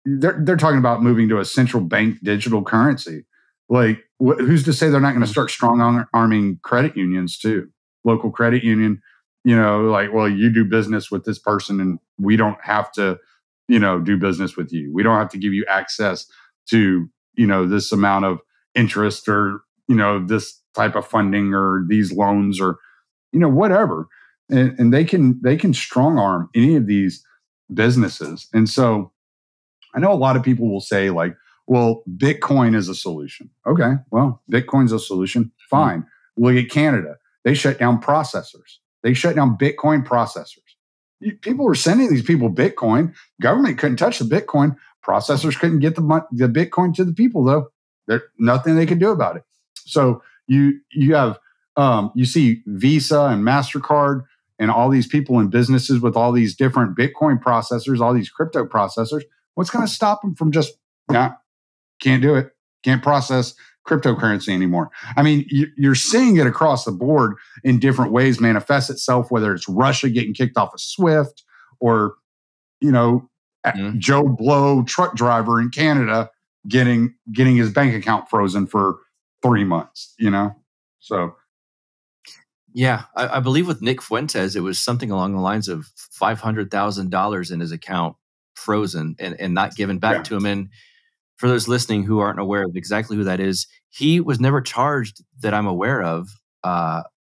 Speaker 4: they're talking about moving to a central bank digital currency. Like, who's to say they're not going to start strong arming credit unions too? Local credit union, like, well, you do business with this person and we don't have to, do business with you. We don't have to give you access to, this amount of interest or, this type of funding or these loans or, whatever. And they can strong arm any of these businesses. And so I know a lot of people will say, like, well, Bitcoin is a solution. Okay, well, Bitcoin's a solution. Fine. Look at Canada. They shut down processors. They shut down Bitcoin processors. People were sending these people Bitcoin. Government couldn't touch the Bitcoin. Processors couldn't get the Bitcoin to the people, though. There's nothing they could do about it. So you have you see Visa and MasterCard and all these people in businesses with all these different Bitcoin processors, all these crypto processors. What's going to stop them from just can't do it, can't process cryptocurrency anymore? I mean, you're seeing it across the board in different ways manifest itself, whether it's Russia getting kicked off of SWIFT or, Joe Blow, truck driver in Canada, getting his bank account frozen for 3 months, So.
Speaker 1: Yeah, I believe with Nick Fuentes, it was something along the lines of $500,000 in his account frozen and not given back to him. And for those listening who aren't aware of exactly who that is, he was never charged that I'm aware of.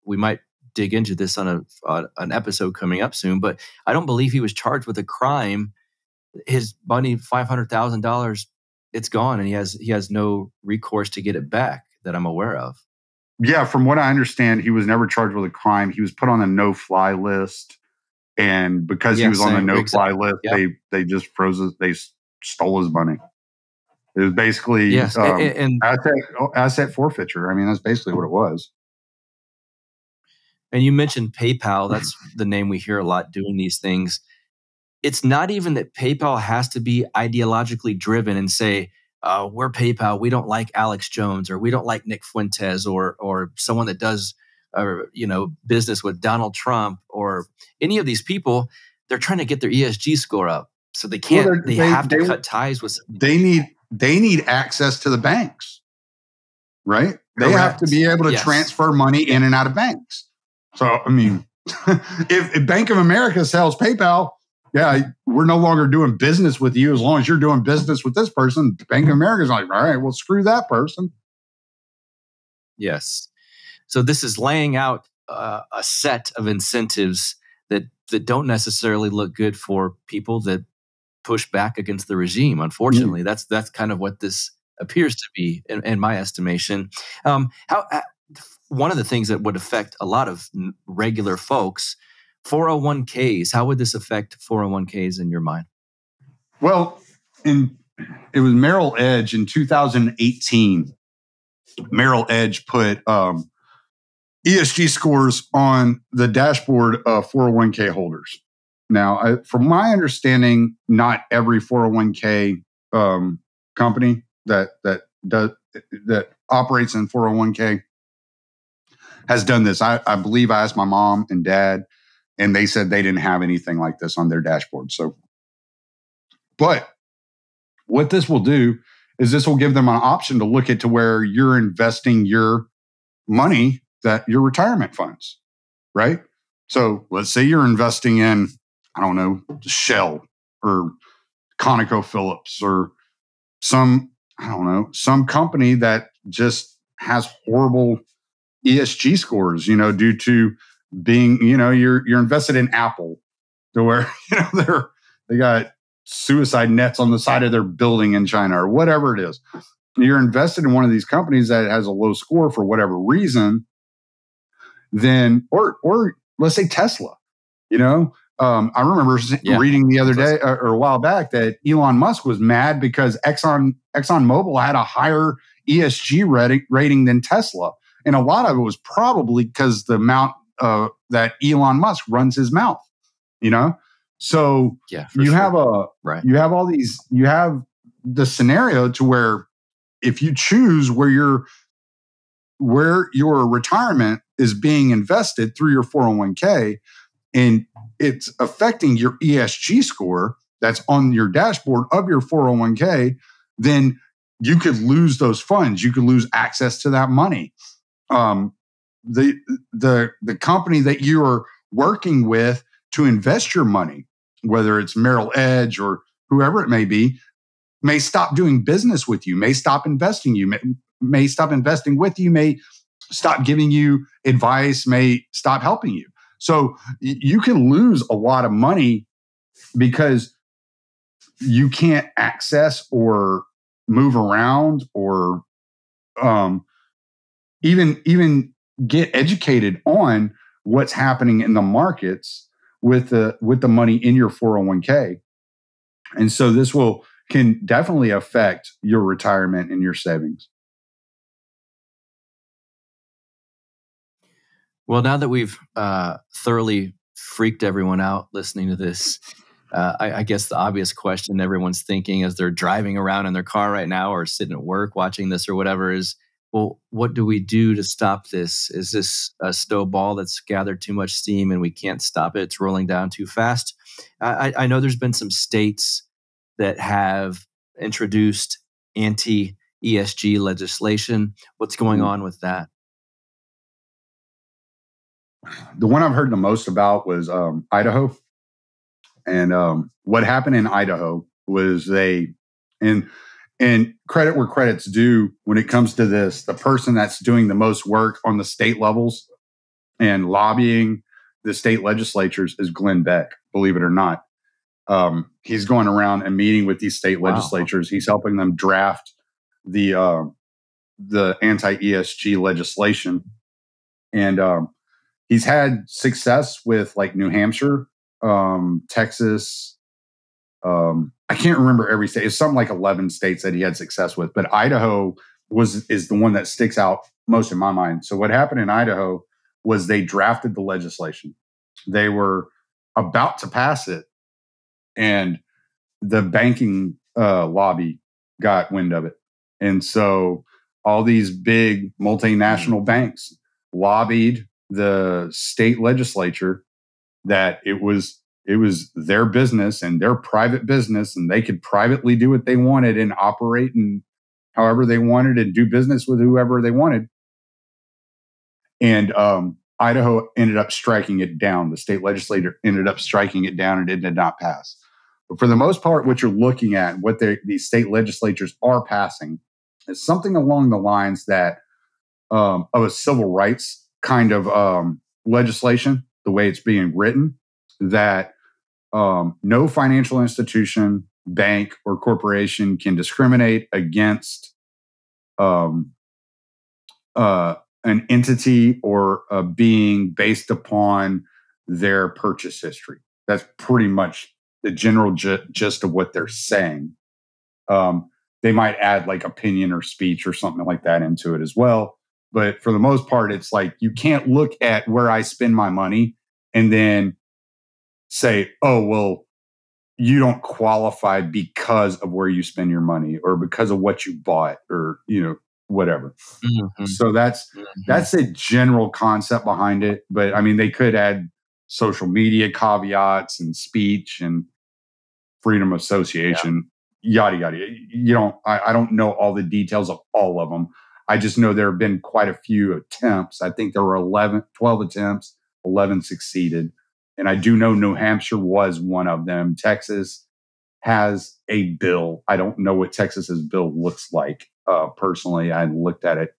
Speaker 1: We might dig into this on an episode coming up soon, but I don't believe he was charged with a crime. His money, $500,000, it's gone, and he has no recourse to get it back that I'm aware of.
Speaker 4: Yeah, from what I understand, he was never charged with a crime. He was put on a no-fly list, and because he was on the no-fly list, they just froze his. They stole his money. It was basically asset forfeiture. I mean, that's basically what it was.
Speaker 1: And you mentioned PayPal. That's the name we hear a lot doing these things. It's not even that PayPal has to be ideologically driven and say, we're PayPal, we don't like Alex Jones, or we don't like Nick Fuentes, or someone that does business with Donald Trump, or any of these people. They're trying to get their ESG score up. So they can't, well, they have to cut ties with.
Speaker 4: They need access to the banks, right? They have to be able to transfer money in and out of banks. So, I mean, if Bank of America sells PayPal, we're no longer doing business with you as long as you're doing business with this person. Bank of America's like, all right, well, screw that person.
Speaker 1: Yes. So this is laying out a set of incentives that don't necessarily look good for people that push back against the regime. Unfortunately, that's kind of what this appears to be, in my estimation. One of the things that would affect a lot of regular folks, 401ks. How would this affect 401ks in your mind?
Speaker 4: Well, it was Merrill Edge in 2018. Merrill Edge put ESG scores on the dashboard of 401k holders. Now, from my understanding, not every 401k company that operates in 401k has done this. I believe I asked my mom and dad, and they said they didn't have anything like this on their dashboard. So, but what this will do is this will give them an option to look at to where you're investing your money, that your retirement funds, right? So let's say you're investing in, I don't know, Shell or ConocoPhillips or some company that just has horrible ESG scores, due to being, you're invested in Apple, to where, they got suicide nets on the side of their building in China or whatever it is. You're invested in one of these companies that has a low score for whatever reason, then, or let's say Tesla, I remember reading the other day or a while back that Elon Musk was mad because ExxonMobil had a higher ESG rating than Tesla. And a lot of it was probably because the amount that Elon Musk runs his mouth, So you have the scenario to where if you choose where your retirement is being invested through your 401k, and it's affecting your ESG score that's on your dashboard of your 401k, then you could lose those funds. You could lose access to that money. The company that you are working with to invest your money, whether it's Merrill Edge or whoever it may stop doing business with you, may stop investing may stop investing with you, may stop giving you advice, may stop helping you. So you can lose a lot of money because you can't access or move around or even get educated on what's happening in the markets with the money in your 401k. And so this can definitely affect your retirement and your savings.
Speaker 1: Well, now that we've thoroughly freaked everyone out listening to this, I guess the obvious question everyone's thinking as they're driving around in their car right now or sitting at work watching this or whatever is, well, what do we do to stop this? Is this a snowball that's gathered too much steam and we can't stop it? It's rolling down too fast. I know there's been some states that have introduced anti-ESG legislation. What's going on with that?
Speaker 4: The one I've heard the most about was Idaho. And what happened in Idaho was and credit where credit's due when it comes to this, the person that's doing the most work on the state levels and lobbying the state legislatures is Glenn Beck, believe it or not. He's going around and meeting with these state legislatures. He's helping them draft the anti-ESG legislation. And he's had success with like New Hampshire, Texas. I can't remember every state. It's something like 11 states that he had success with, but Idaho is the one that sticks out most in my mind. So what happened in Idaho was they drafted the legislation. They were about to pass it, and the banking lobby got wind of it. And so all these big multinational banks lobbied the state legislature that it was their business and their private business, and they could privately do what they wanted and operate and however they wanted and do business with whoever they wanted. And Idaho ended up striking it down. The state legislature ended up striking it down, and it did not pass. But for the most part, what you're looking at, what these state legislatures are passing, is something along the lines that of a civil rights kind of legislation, the way it's being written, that no financial institution, bank, or corporation can discriminate against an entity or a being based upon their purchase history. That's pretty much the general gist of what they're saying. They might add like opinion or speech or something like that into it as well. But for the most part, it's like you can't look at where I spend my money and then say, oh, well, you don't qualify because of where you spend your money or because of what you bought or, whatever. Mm-hmm. So that's a general concept behind it. But I mean, they could add social media caveats and speech and freedom of association, yada, yada. I don't know all the details of all of them. I just know there have been quite a few attempts. I think there were 12 attempts, 11 succeeded. And I do know New Hampshire was one of them. Texas has a bill. I don't know what Texas's bill looks like. Personally, I hadn't looked at it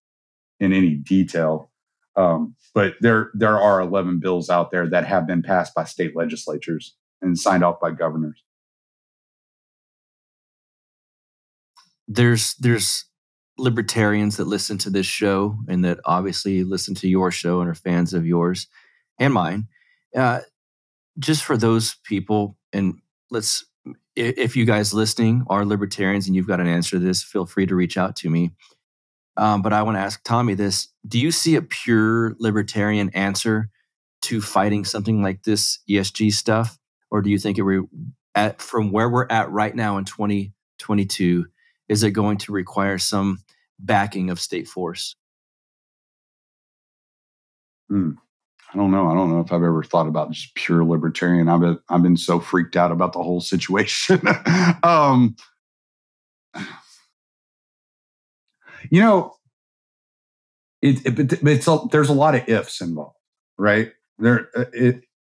Speaker 4: in any detail. But there are 11 bills out there that have been passed by state legislatures and signed off by governors.
Speaker 1: There's libertarians that listen to this show and that obviously listen to your show and are fans of yours and mine. Just for those people, and if you guys listening are libertarians and you've got an answer to this, feel free to reach out to me. But I want to ask Tommy this. Do you see a pure libertarian answer to fighting something like this ESG stuff? Or do you think from where we're at right now in 2022, is it going to require some backing of state force?
Speaker 4: I don't know. I don't know if I've ever thought about just pure libertarian. I've been so freaked out about the whole situation. You know, there's a lot of ifs involved, right?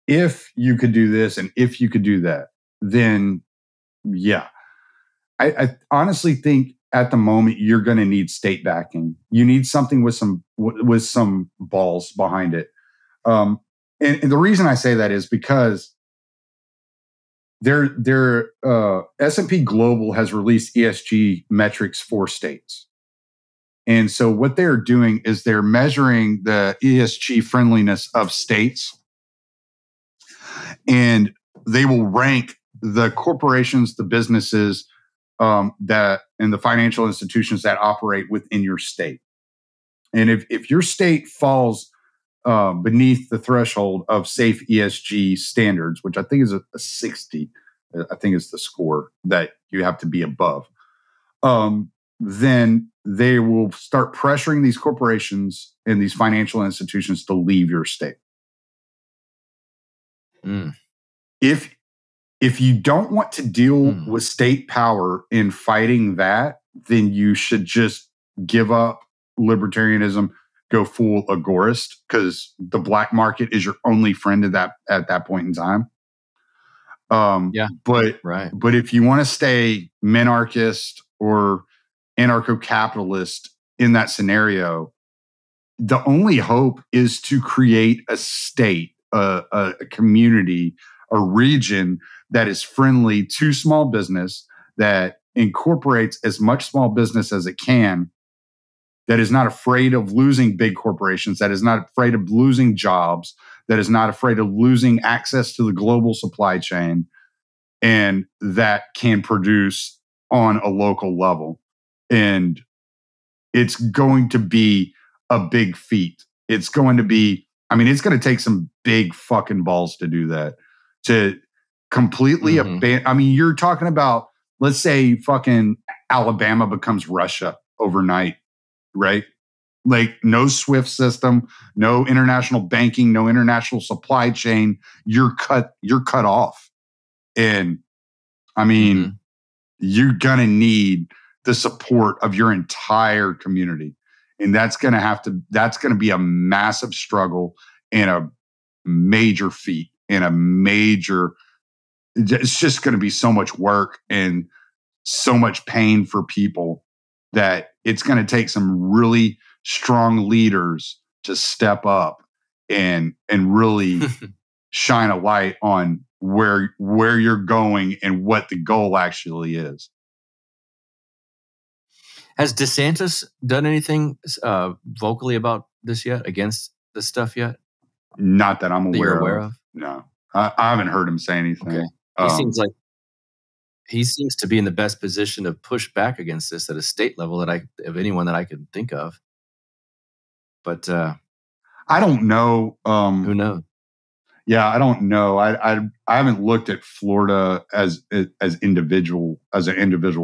Speaker 4: If you could do this and if you could do that, then yeah. I honestly think at the moment you're going to need state backing. You need something with some balls behind it. And the reason I say that is because S&P Global has released ESG metrics for states. And so what they're doing is they're measuring the ESG friendliness of states, and they will rank the corporations, the businesses and the financial institutions that operate within your state. And if your state falls beneath the threshold of safe ESG standards, which I think is a 60, I think is the score that you have to be above, then they will start pressuring these corporations and these financial institutions to leave your state. If you don't want to deal with state power in fighting that, then you should just give up libertarianism, go full agorist, because the black market is your only friend at that point in time. But if you want to stay minarchist or anarcho-capitalist in that scenario, the only hope is to create a state, a community, a region that is friendly to small business, that incorporates as much small business as it can, that is not afraid of losing big corporations, that is not afraid of losing jobs, that is not afraid of losing access to the global supply chain, and that can produce on a local level. And it's going to be a big feat. It's going to take some big fucking balls to do that. To completely abandon. You're talking about, let's say fucking Alabama becomes Russia overnight, right? Like no SWIFT system, no international banking, no international supply chain. You're cut off. And you're going to need the support of your entire community. And that's going to be a massive struggle and a major feat and it's just going to be so much work and so much pain for people that it's going to take some really strong leaders to step up and really shine a light on where you're going and what the goal actually is.
Speaker 1: Has DeSantis done anything vocally about this yet, against this stuff yet?
Speaker 4: Not that I'm
Speaker 1: aware of.
Speaker 4: No, I haven't heard him say anything.
Speaker 1: Okay. He seems to be in the best position to push back against this at a state level of anyone that I could think of. But
Speaker 4: I don't know.
Speaker 1: Who knows?
Speaker 4: Yeah, I don't know. I haven't looked at Florida as an individual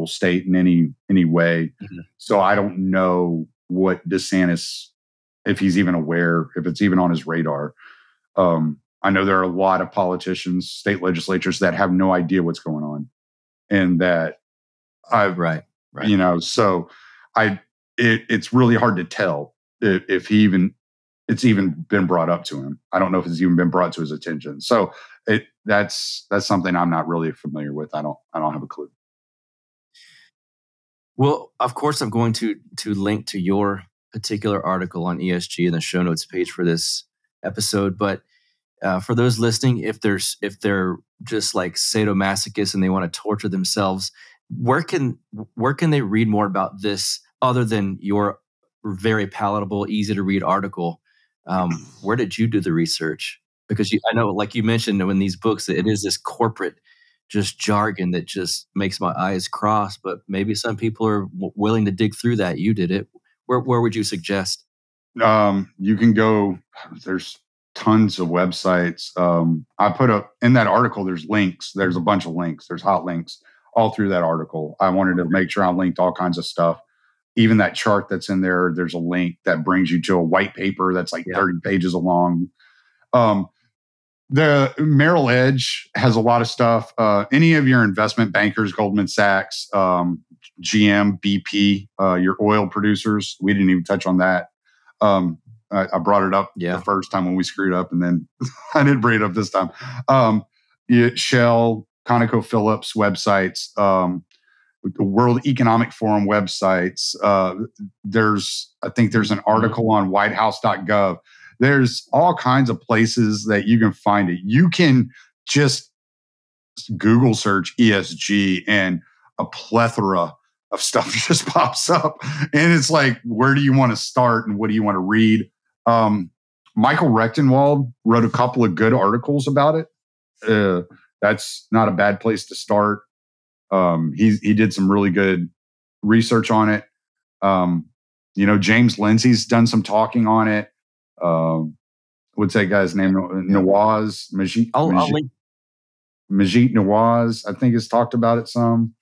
Speaker 4: state in any way. So I don't know what DeSantis, if he's even aware, if it's even on his radar. I know there are a lot of politicians, state legislatures that have no idea what's going on, and that so it's really hard to tell if it's even been brought up to him. I don't know if it's even been brought to his attention. So that's something I'm not really familiar with. I don't have a clue.
Speaker 1: Well, of course, I'm going to link to your particular article on ESG in the show notes page for this episode. But for those listening, if they're just like sadomasochists and they want to torture themselves, where can they read more about this other than your very palatable, easy to read article? Where did you do the research? Because I know, like you mentioned, in these books, it is this corporate just jargon that just makes my eyes cross. But maybe some people are willing to dig through that. You did it. Where would you suggest?
Speaker 4: You can go. There's tons of websites. I put up in that article. There's links. There's a bunch of links. There's hot links all through that article. I wanted to make sure I linked all kinds of stuff. Even that chart that's in there. There's a link that brings you to a white paper that's like 30 pages long. The Merrill Edge has a lot of stuff. Any of your investment bankers, Goldman Sachs, GM, BP, your oil producers. We didn't even touch on that. I brought it up the first time when we screwed up, and then I didn't bring it up this time. Shell, ConocoPhillips websites, the World Economic Forum websites. I think there's an article on whitehouse.gov. There's all kinds of places that you can find it. You can just Google search ESG and a plethora of stuff just pops up. And it's like, where do you want to start and what do you want to read? Michael Rechtenwald wrote a couple of good articles about it. That's not a bad place to start. He did some really good research on it. James Lindsay's done some talking on it. What's that guy's name? Nawaz Majid. Majid Nawaz, I think, has talked about it some.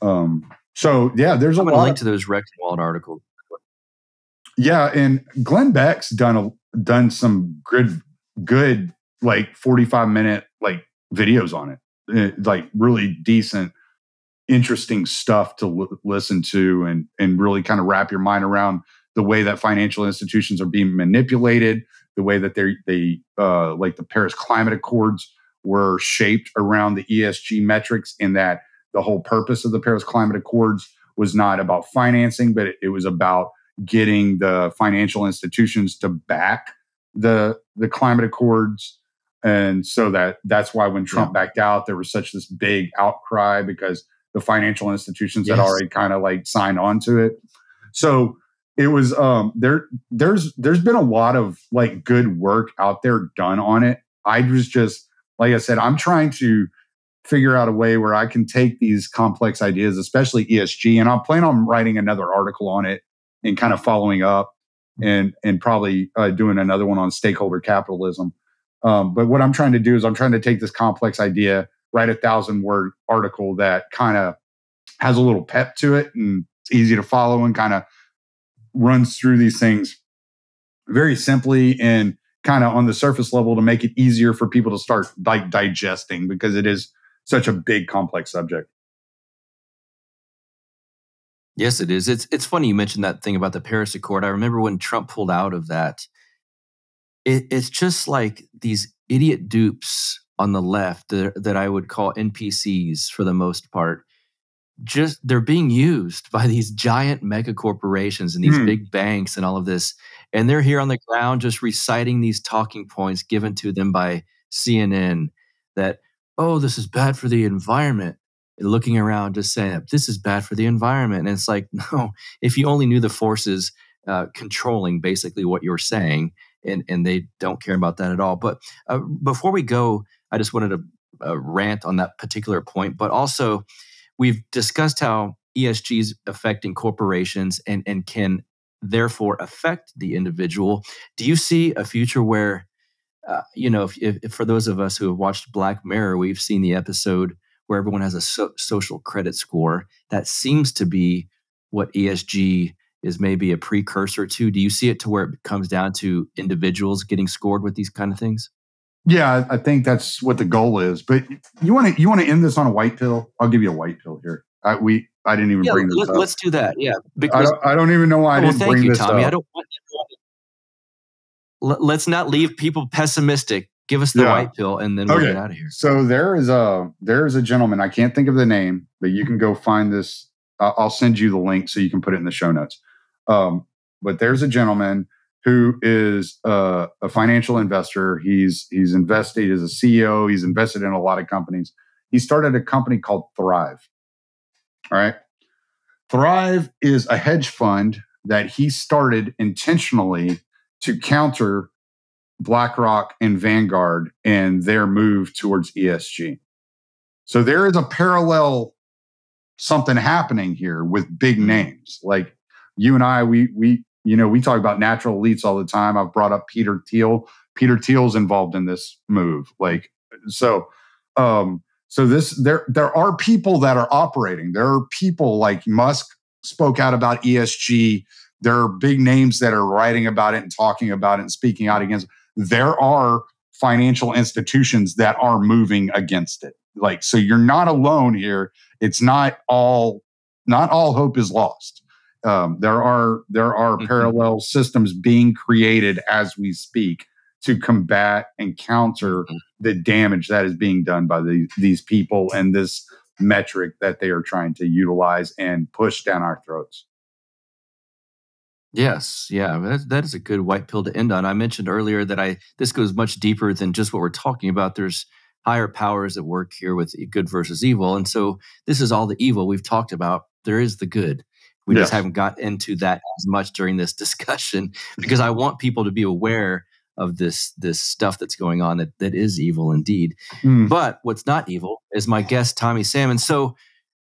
Speaker 4: So yeah, there's a lot.
Speaker 1: Link to those Rechtenwald articles.
Speaker 4: Yeah, and Glenn Beck's done some good like 45-minute like videos on it, like really decent, interesting stuff to listen to, and really kind of wrap your mind around the way that financial institutions are being manipulated, the way that they like the Paris Climate Accords were shaped around the ESG metrics, and that the whole purpose of the Paris Climate Accords was not about financing, but it was about getting the financial institutions to back the climate accords. And so that's why when Trump backed out, there was such this big outcry, because the financial institutions had already kind of like signed on to it. So it was there's been a lot of like good work out there done on it. I was just, like I said, I'm trying to figure out a way where I can take these complex ideas, especially ESG, and I'll plan on writing another article on it and kind of following up and probably doing another one on stakeholder capitalism. But what I'm trying to do is I'm trying to take this complex idea, write a 1,000-word article that kind of has a little pep to it and it's easy to follow and kind of runs through these things very simply and kind of on the surface level to make it easier for people to start like digesting, because it is such a big, complex subject.
Speaker 1: Yes, it is. It's funny you mentioned that thing about the Paris Accord. I remember when Trump pulled out of that. It's just like these idiot dupes on the left that I would call NPCs for the most part. Just they're being used by these giant mega corporations and these big banks and all of this. And they're here on the ground just reciting these talking points given to them by CNN that, oh, this is bad for the environment. And looking around just saying, this is bad for the environment. And it's like, no, if you only knew the forces controlling basically what you're saying, and they don't care about that at all. But before we go, I just wanted to rant on that particular point. But also, we've discussed how ESG is affecting corporations and can therefore affect the individual. Do you see a future where, if for those of us who have watched Black Mirror, we've seen the episode where everyone has a social credit score. That seems to be what ESG is maybe a precursor to. Do you see it to where it comes down to individuals getting scored with these kind of things?
Speaker 4: Yeah, I think that's what the goal is. But you want to end this on a white pill? I'll give you a white pill here. I didn't even bring this up.
Speaker 1: Let's do that. Yeah,
Speaker 4: because I don't even know why I didn't bring this
Speaker 1: Tommy.
Speaker 4: up.
Speaker 1: I don't want let's not leave people pessimistic. Give us the white pill, and then we'll get out of here.
Speaker 4: So there is a gentleman. I can't think of the name, but you can go find this. I'll send you the link so you can put it in the show notes. But there's a gentleman who is a financial investor. He's invested as a CEO. He's invested in a lot of companies. He started a company called Thrive. All right. Thrive is a hedge fund that he started intentionally to counter BlackRock and Vanguard and their move towards ESG. So there is a parallel something happening here with big names. Like you and I, we talk about natural elites all the time. I've brought up Peter Thiel. Peter Thiel's involved in this move. There are people that are operating. There are people like Musk spoke out about ESG. There are big names that are writing about it and talking about it and speaking out against it. There are financial institutions that are moving against it. So you're not alone here. It's not all hope is lost. There are parallel systems being created as we speak to combat and counter the damage that is being done by these people and this metric that they are trying to utilize and push down our throats.
Speaker 1: Yes, yeah, that is a good white pill to end on. I mentioned earlier that this goes much deeper than just what we're talking about. There's higher powers at work here with good versus evil, and so this is all the evil we've talked about. There is the good. We just haven't got into that as much during this discussion because I want people to be aware of this stuff that's going on that is evil indeed. But what's not evil is my guest, Tommy Salmons. So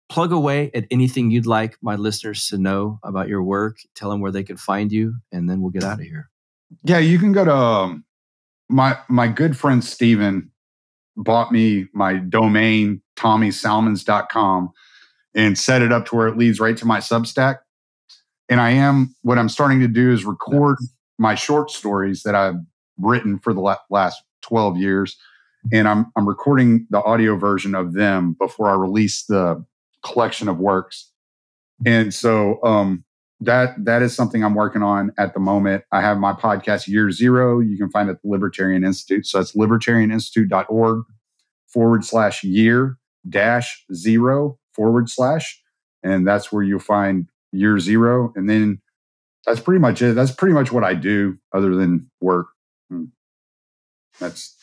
Speaker 1: plug away at anything you'd like my listeners to know about your work. Tell them where they can find you, and then we'll get out of here.
Speaker 4: Yeah, you can go to my good friend Steven bought me my domain, TommySalmons.com, and set it up to where it leads right to my Substack. And what I'm starting to do is record my short stories that I've written for the last 12 years. And I'm recording the audio version of them before I release the collection of works. And so that is something I'm working on at the moment. I have my podcast, Year Zero. You can find it at the Libertarian Institute. So that's libertarianinstitute.org/year-0/. And that's where you'll find Year Zero. And then that's pretty much it. That's pretty much what I do other than work. That's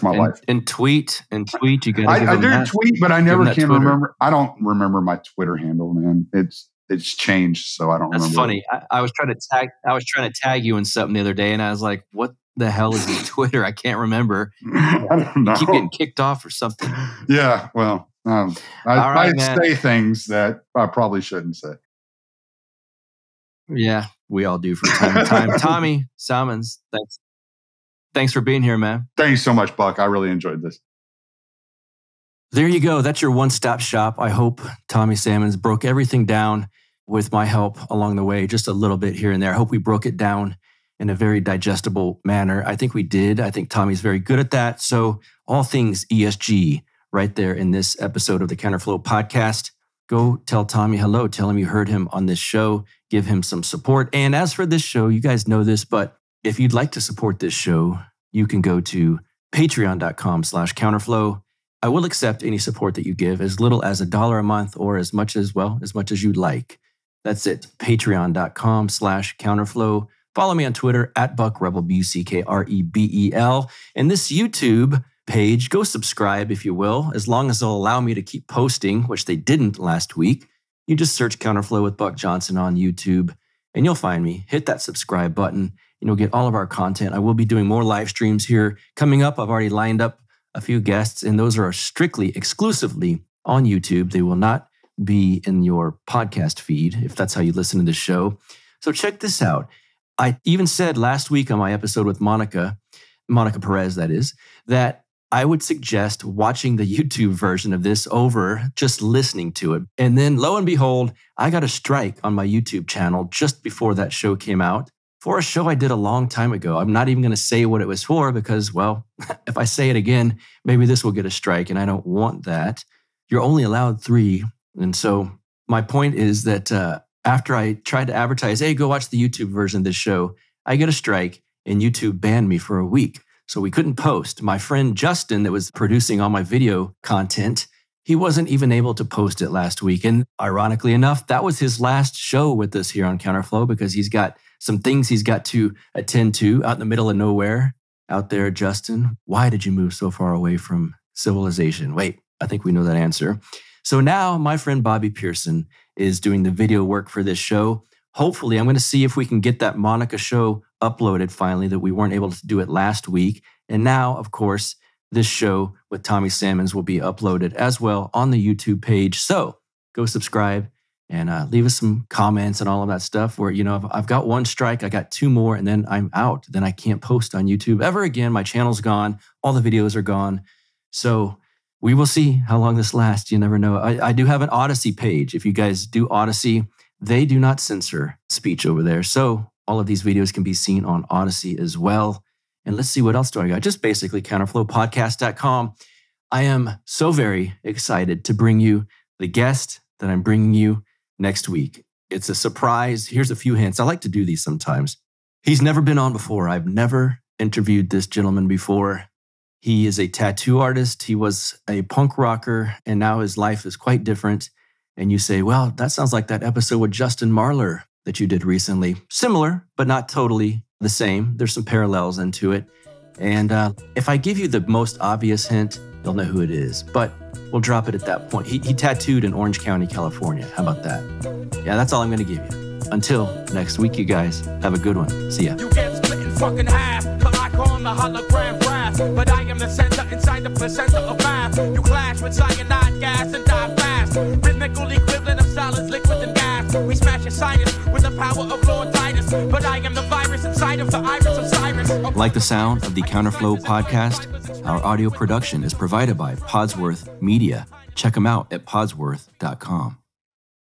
Speaker 4: my life.
Speaker 1: And tweet. You got.
Speaker 4: I do tweet, but I never can remember. I don't remember my Twitter handle, man. It's changed, so I don't remember.
Speaker 1: That's funny. I was trying to tag you in something the other day, and I was like, "What the hell is your Twitter? I can't remember."
Speaker 4: I don't know.
Speaker 1: You keep getting kicked off or something.
Speaker 4: Yeah. Well, I say things that I probably shouldn't say.
Speaker 1: Yeah, we all do from time to time. Tommy Salmons, thanks for being here, man.
Speaker 4: Thanks so much, Buck. I really enjoyed this.
Speaker 1: There you go. That's your one-stop shop. I hope Tommy Salmons broke everything down with my help along the way, just a little bit here and there. I hope we broke it down in a very digestible manner. I think we did. I think Tommy's very good at that. So all things ESG right there in this episode of the Counterflow podcast. Go tell Tommy hello. Tell him you heard him on this show. Give him some support. And as for this show, you guys know this, but if you'd like to support this show, you can go to patreon.com/counterflow. I will accept any support that you give, as little as $1 a month or as much as you'd like. That's it. Patreon.com/counterflow. Follow me on Twitter @BuckRebel, BuckRebel. And this YouTube page, go subscribe if you will, as long as they'll allow me to keep posting, which they didn't last week. You just search Counterflow with Buck Johnson on YouTube and you'll find me. Hit that subscribe button and you'll get all of our content. I will be doing more live streams here coming up. I've already lined up a few guests, and those are strictly, exclusively on YouTube. They will not be in your podcast feed if that's how you listen to the show. So check this out. I even said last week on my episode with Monica Perez, that is, that I would suggest watching the YouTube version of this over just listening to it. And then lo and behold, I got a strike on my YouTube channel just before that show came out for a show I did a long time ago. I'm not even going to say what it was for because, well, if I say it again, maybe this will get a strike and I don't want that. You're only allowed 3. And so my point is that after I tried to advertise, hey, go watch the YouTube version of this show, I get a strike and YouTube banned me for a week. So we couldn't post. My friend Justin that was producing all my video content, he wasn't even able to post it last week. And ironically enough, that was his last show with us here on Counterflow because he's got some things he's got to attend to out in the middle of nowhere out there. Justin, why did you move so far away from civilization? Wait, I think we know that answer. So now my friend Bobby Pearson is doing the video work for this show. Hopefully, I'm going to see if we can get that Monica show uploaded finally, that we weren't able to do it last week. And now, of course, this show with Tommy Salmons will be uploaded as well on the YouTube page. So go subscribe and leave us some comments and all of that stuff where, if I've got one strike, I got two more, and then I'm out. Then I can't post on YouTube ever again. My channel's gone. All the videos are gone. So we will see how long this lasts. You never know. I do have an Odyssey page. If you guys do Odyssey, they do not censor speech over there. So all of these videos can be seen on Odyssey as well. And let's see, what else do I got? Just basically counterflowpodcast.com. I am so very excited to bring you the guest that I'm bringing you next week. It's a surprise. Here's a few hints. I like to do these sometimes. He's never been on before. I've never interviewed this gentleman before. He is a tattoo artist. He was a punk rocker, and now his life is quite different. And you say, well, that sounds like that episode with Justin Marler that you did recently. Similar, but not totally the same. There's some parallels into it. And if I give you the most obvious hint, you'll know who it is. But we'll drop it at that point. He tattooed in Orange County, California. How about that? Yeah, that's all I'm going to give you. Until next week, you guys, have a good one. See ya.
Speaker 3: You get split in fucking half, but I call him the hologram graph. But I am the center inside the placenta of math. You clash with cyanide gas and die fast. Rhythmical equivalent of solids, liquid and gas. We smash your sinus with the power of Lord Titus. But I am the virus inside of the iris of Cyrus.
Speaker 1: Like the sound of the Counterflow podcast? Our audio production is provided by Podsworth Media. Check them out at podsworth.com.